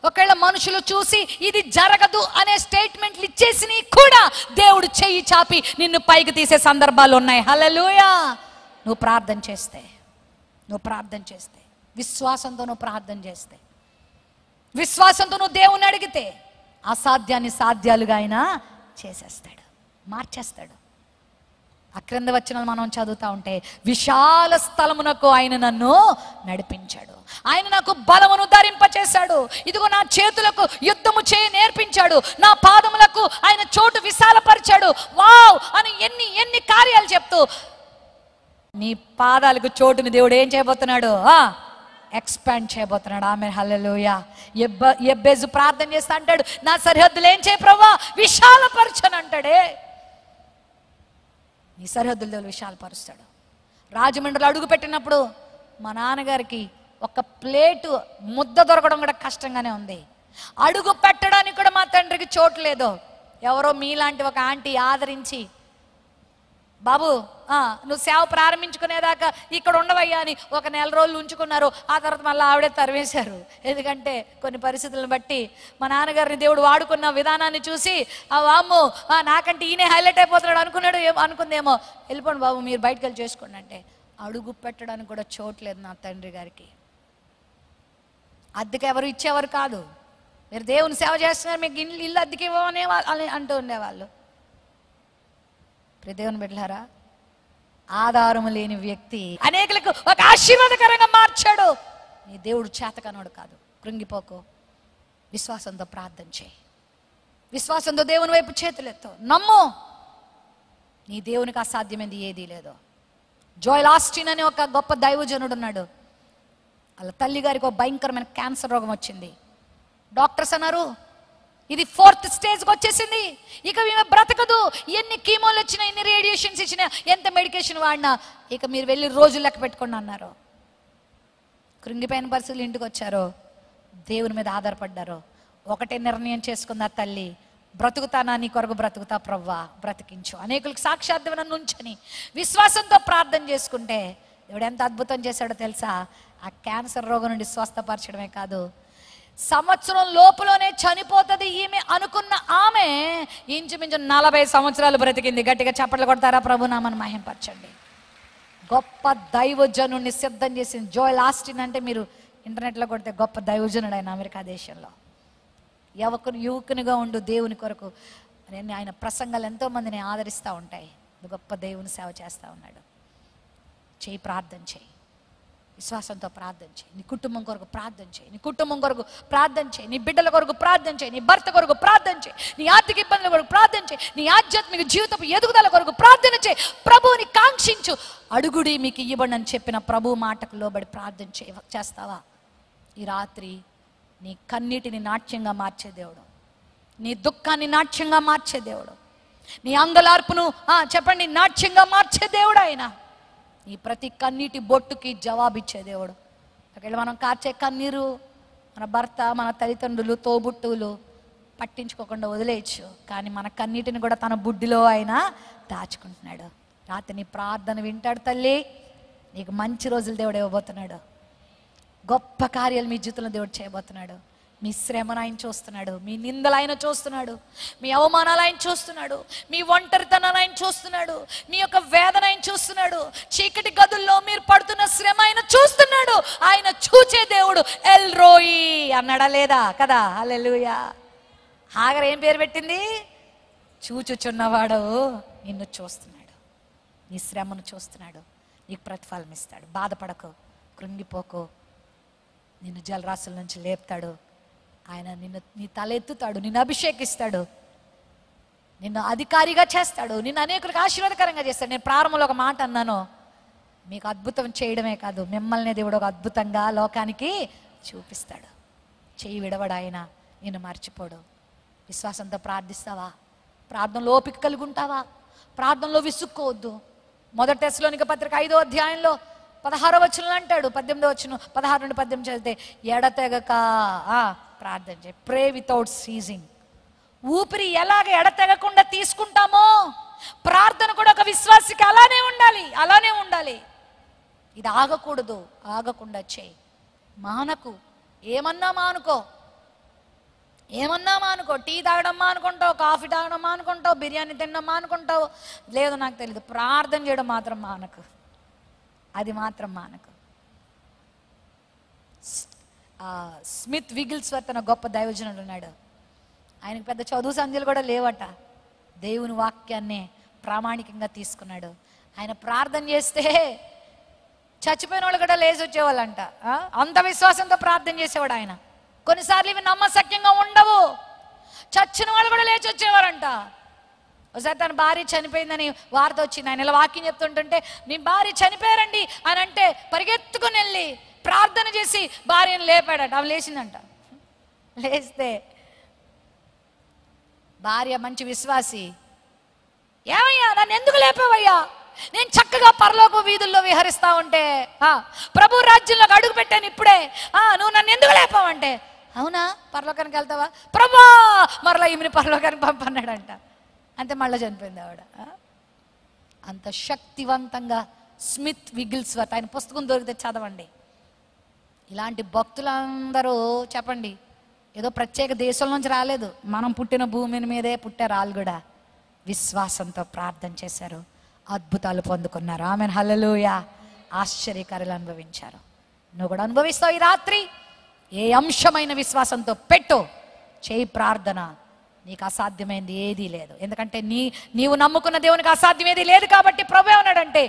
A: ఒకవేళ మనుషులు చూసి ఇది జరగదు అనే స్టేట్మెంట్లు ఇచ్చేసి కూడా దేవుడు చెయ్యి చాపి నిన్ను పైకి తీసే సందర్భాలు ఉన్నాయి. హల్లెలూయా. నువ్వు ప్రార్థన చేస్తే, విశ్వాసంతో నువ్వు ప్రార్థన చేస్తే, విశ్వాసంతో నువ్వు దేవుని అడిగితే అసాధ్యాన్ని సాధ్యాలుగా ఆయన చేసేస్తాడు, మార్చేస్తాడు. ఆ క్రింద వచనాలు మనం చదువుతా ఉంటే, విశాల స్థలమునకు ఆయన నన్ను నడిపించాడు, ఆయన నాకు బలమును ధరింపచేశాడు, ఇదిగో నా చేతులకు యుద్ధము చేయ నేర్పించాడు, నా పాదములకు ఆయన చోటు విశాలపరిచాడు. వావ్ అని ఎన్ని ఎన్ని కార్యాలు చెప్తూ నీ పాదాలకు చోటుని దేవుడు ఏం చేయబోతున్నాడు, ఎక్స్పాండ్ చేయబోతున్నాడు. ఆమె హల్లెలూయా. ఎబ్బేజు ప్రార్థన చేస్తా అంటాడు, నా సరిహద్దులు ఏం చేయ ప్రభువా, విశాలపరచను అంటాడే. నీ సరిహద్దులు దేవుడు విశాలపరుస్తాడు. రాజమండ్రిలో అడుగు పెట్టినప్పుడు మా నాన్నగారికి ఒక ప్లేటు ముద్ద దొరకడం కూడా కష్టంగానే ఉంది. అడుగు పెట్టడానికి కూడా మా తండ్రికి చోటు లేదు. ఎవరో మీలాంటి ఒక ఆంటీ ఆదరించి, బాబు నువ్వు సేవ ప్రారంభించుకునేదాకా ఇక్కడ ఉండవయ్యా అని ఒక నెల రోజులు ఉంచుకున్నారు. ఆ తర్వాత మళ్ళీ ఆవిడే తరివేశారు. ఎందుకంటే కొన్ని పరిస్థితులను బట్టి మా నాన్నగారిని దేవుడు వాడుకున్న విధానాన్ని చూసి వామ్మో నాకంటే ఈయనే హైలైట్ అయిపోతున్నాడు అనుకుందేమో, వెళ్ళిపోండి బాబు మీరు బయటకు వెళ్ళి చేసుకోండి అంటే, అడుగు పెట్టడానికి కూడా చోటు లేదు నా తండ్రి గారికి. అద్దెకి ఎవరు ఇచ్చేవారు కాదు. మీరు దేవుని సేవ చేస్తున్నారు, మీకు ఇల్లు అద్దెకి ఇవ్వమనే అంటూ ఉండేవాళ్ళు. దేవుని బిడ్డలారా, ఆధారము లేని వ్యక్తి అనేకులకు ఒక ఆశీర్వాదకరంగా మార్చాడు. నీ దేవుడు చేతకనోడు కాదు. కృంగిపోకు, విశ్వాసంతో ప్రార్థన చేయి, విశ్వాసంతో దేవుని వైపు చేతులెత్తు, నమ్ము. నీ దేవునికి అసాధ్యమైంది ఏదీ లేదు. జోయల్ ఆస్టిన్ అనే ఒక గొప్ప దైవజనుడు ఉన్నాడు. వాళ్ళ తల్లి గారికి ఒక భయంకరమైన క్యాన్సర్ రోగం వచ్చింది. డాక్టర్స్ అన్నారు ఇది 4th స్టేజ్కి వచ్చేసింది, ఇక ఈమె బ్రతకదు. ఎన్ని కీమోలు వచ్చినా, ఎన్ని రేడియేషన్స్ ఇచ్చినా, ఎంత మెడికేషన్ వాడినా ఇక మీరు వెళ్ళి రోజులు లెక్క పెట్టుకోండి అన్నారు. కృంగిపోయిన పరిస్థితులు ఇంటికి వచ్చారు, దేవుని మీద ఆధారపడ్డారు. ఒకటే నిర్ణయం చేసుకుంది ఆ తల్లి, బ్రతుకుతానా, నీ కొరకు బ్రతుకుతా ప్రవ్వా, బ్రతికించు, అనేకులకు సాక్షాత్తుగా నన్ను ఉంచని విశ్వాసంతో ప్రార్థన చేసుకుంటే దేవుడు ఎంత అద్భుతం చేశాడో తెలుసా. ఆ క్యాన్సర్ రోగం నుండి స్వస్థపరచడమే కాదు, సంవత్సరం లోపులోనే చనిపోతుంది ఈమె అనుకున్న ఆమె ఇంచుమించు 40 సంవత్సరాలు బ్రతికింది. గట్టిగా చప్పట్లు కొడతారా, ప్రభునామని మహింపరచండి. గొప్ప దైవజనుడిని సిద్ధం చేసింది. జోయల్ ఆస్టిన్ అంటే మీరు ఇంటర్నెట్లో కొడితే గొప్ప దైవజనుడు ఆయన, అమెరికా దేశంలో. యువకునిగా ఉండు దేవుని కొరకు ఆయన ప్రసంగాలు ఎంతోమందిని ఆదరిస్తూ ఉంటాయి. గొప్ప దేవుని సేవ చేస్తూ ఉన్నాడు. చేయి, ప్రార్థన చేయి, విశ్వాసంతో ప్రార్థన చేయి. నీ కుటుంబం కొరకు ప్రార్థన చేయి, నీ కుటుంబం కొరకు ప్రార్థన చేయి, నీ బిడ్డల కొరకు ప్రార్థన చేయి, నీ భర్త కొరకు ప్రార్థన చేయి, నీ ఆర్థిక ఇబ్బందుల కొరకు ప్రార్థన చేయి, నీ ఆధ్యాత్మిక జీవితపు ఎదుగుదల కొరకు ప్రార్థన చేయి. ప్రభువుని కాంక్షించు, అడుగుడి మీకు ఇవ్వబడి అని చెప్పిన ప్రభు మాటకు లోబడి ప్రార్థన చేస్తావా? ఈ రాత్రి నీ కన్నీటిని నాట్యంగా మార్చే దేవుడు, నీ దుఃఖాన్ని నాట్యంగా మార్చే దేవుడు, నీ అంగలార్పును చెప్పండి నాట్యంగా మార్చే దేవుడు ఆయన. నీ ప్రతి కన్నీటి బొట్టుకి జవాబిచ్చే దేవుడు. ఒకవేళ మనం కార్చే కన్నీరు మన భర్త, మన తల్లిదండ్రులు, తోబుట్టువులు పట్టించుకోకుండా వదిలేయచ్చు, కానీ మన కన్నీటిని కూడా తన బుడ్డిలో ఆయన దాచుకుంటున్నాడు. రాత్రి నీ ప్రార్థన వింటాడు తల్లి. నీకు మంచి రోజులు దేవుడు ఇవ్వబోతున్నాడు. గొప్ప కార్యాలు మీ జీవితంలో దేవుడు చేయబోతున్నాడు. మీ శ్రమను ఆయన చూస్తున్నాడు, మీ నిందలు ఆయన చూస్తున్నాడు, మీ అవమానాలు ఆయన చూస్తున్నాడు, మీ ఒంటరితనాన్ని ఆయన చూస్తున్నాడు, మీ యొక్క వేదన ఆయన చూస్తున్నాడు, చీకటి గదుల్లో మీరు పడుతున్న శ్రమ ఆయన చూస్తున్నాడు. ఆయన చూచే దేవుడు ఎల్ రోయి అన్నాడా లేదా కదా? హల్లెలూయా. హాగర్ ఏం పేరు పెట్టింది? చూచుచున్నవాడు నిన్ను చూస్తున్నాడు, నీ శ్రమను చూస్తున్నాడు, నీకు ప్రతిఫలం ఇస్తాడు. బాధపడకు, కృంగిపోకు, నిన్ను జలరాశుల నుంచి లేపుతాడు. ఆయన నీ తల ఎత్తుతాడు, నిన్ను అభిషేకిస్తాడు, నిన్ను అధికారిగా చేస్తాడు, నిన్ను అనేకులకు ఆశీర్వాదకరంగా చేస్తాడు. నేను ప్రారంభంలో ఒక మాట అన్నాను, మీకు అద్భుతం చేయడమే కాదు, మిమ్మల్ని దేవుడు ఒక అద్భుతంగా లోకానికి చూపిస్తాడు. చెయ్యి విడవడు ఆయన, నిన్ను మర్చిపోడు. విశ్వాసంతో ప్రార్థిస్తావా? ప్రార్థనలో ఓపిక కలిగి ఉంటావా? ప్రార్థనలో విసుక్కోవద్దు. మొదటి తెస్సలోనిక పత్రిక 5వ అధ్యాయంలో 16వ వచనం అంటాడు, 18వ వచనం 16 నుండి 18 చదివితే, ఎడతెగక ప్రార్థన చేయి. ప్రే వితౌట్ సీజింగ్. ఊపిరి ఎలాగ ఎడతెగకుండా తీసుకుంటామో ప్రార్థన కూడా ఒక విశ్వాసికి అలానే ఉండాలి, అలానే ఉండాలి. ఇది ఆగకూడదు, ఆగకుండా చేయి. మానకు. ఏమన్నా మానుకో, ఏమన్నా మానుకో. టీ తాగడం మానుకుంటావు, కాఫీ తాగడం మానుకుంటావు, బిర్యానీ తినడం మానుకుంటావు, లేదు నాకు తెలియదు, ప్రార్థన చేయడం మాత్రం మానకు. అది మాత్రం మానకు. స్మిత్ విగిల్స్వర్త్ అనే గొప్ప దైవజనుడు ఉన్నాడు. ఆయనకు పెద్ద చదువు సంధ్యలు కూడా లేవట. దేవుని వాక్యాన్ని ప్రామాణికంగా తీసుకున్నాడు. ఆయన ప్రార్థన చేస్తే చచ్చిపోయిన వాళ్ళు కూడా లేచి వచ్చేవాళ్ళంట. అంత విశ్వాసంతో ప్రార్థన చేసేవాడు ఆయన. కొన్నిసార్లు ఇవి నమ్మశక్యంగా ఉండవు, చచ్చిన వాళ్ళు కూడా లేచి వచ్చేవారంట. ఒకసారి తన భార్య చనిపోయిందని వార్త వచ్చింది. ఆయన ఇలా వాక్యం చెప్తుంటుంటే, మీ భార్య చనిపోయారండి అని అంటే పరిగెత్తుకుని వెళ్ళి ప్రార్థన చేసి భార్యను లేపాడట. ఆమె లేచిందంట. లేస్తే భార్య మంచి విశ్వాసి, ఏమయ్యా నన్ను ఎందుకు లేపావయ్యా? నేను చక్కగా పరలోక వీధుల్లో విహరిస్తా ఉంటే, ప్రభు రాజ్యంలోకి అడుగు పెట్టాను ఇప్పుడే, నువ్వు నన్ను ఎందుకు లేపావంటే, అవునా పరలోకానికి వెళ్తావా? ప్రభా మరలా ఈమెని పరలోకానికి పంపన్నాడంట. అంతే, మళ్ళీ చనిపోయింది ఆవిడ. అంత శక్తివంతంగా స్మిత్ విగిల్స్వర్త్, ఆయన పుస్తకం దొరికితే చదవండి. ఇలాంటి భక్తులందరూ చెప్పండి, ఏదో ప్రత్యేక దేశం నుంచి రాలేదు, మనం పుట్టిన భూమిని మీదే పుట్టారు. వాళ్ళు కూడా విశ్వాసంతో ప్రార్థన చేశారు, అద్భుతాలు పొందుకున్నారు. ఆమెన్, హల్లెలూయా. ఆశ్చర్యకార్యాలు అనుభవించారు. నువ్వు కూడా అనుభవిస్తావు ఈ రాత్రి. ఏ అంశమైన విశ్వాసంతో పెట్టు, చేయి ప్రార్థన. నీకు అసాధ్యమైంది ఏదీ లేదు. ఎందుకంటే నీవు నమ్ముకున్న దేవునికి అసాధ్యం ఏది లేదు. కాబట్టి ప్రభు ఏమన్నాడంటే,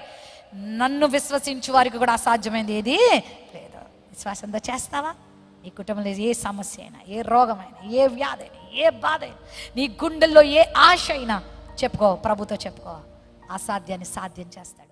A: నన్ను విశ్వసించు వారికి కూడా అసాధ్యమైంది ఏది లేదు. విశ్వాసంతో చేస్తావా? నీ కుటుంబంలో ఏ సమస్య అయినా, ఏ రోగమైనా, ఏ వ్యాధి అయినా, ఏ బాధ అయినా, నీ గుండెల్లో ఏ ఆశ అయినా చెప్పుకో, ప్రభుతో చెప్పుకో. అసాధ్యాన్ని సాధ్యం చేస్తాడు.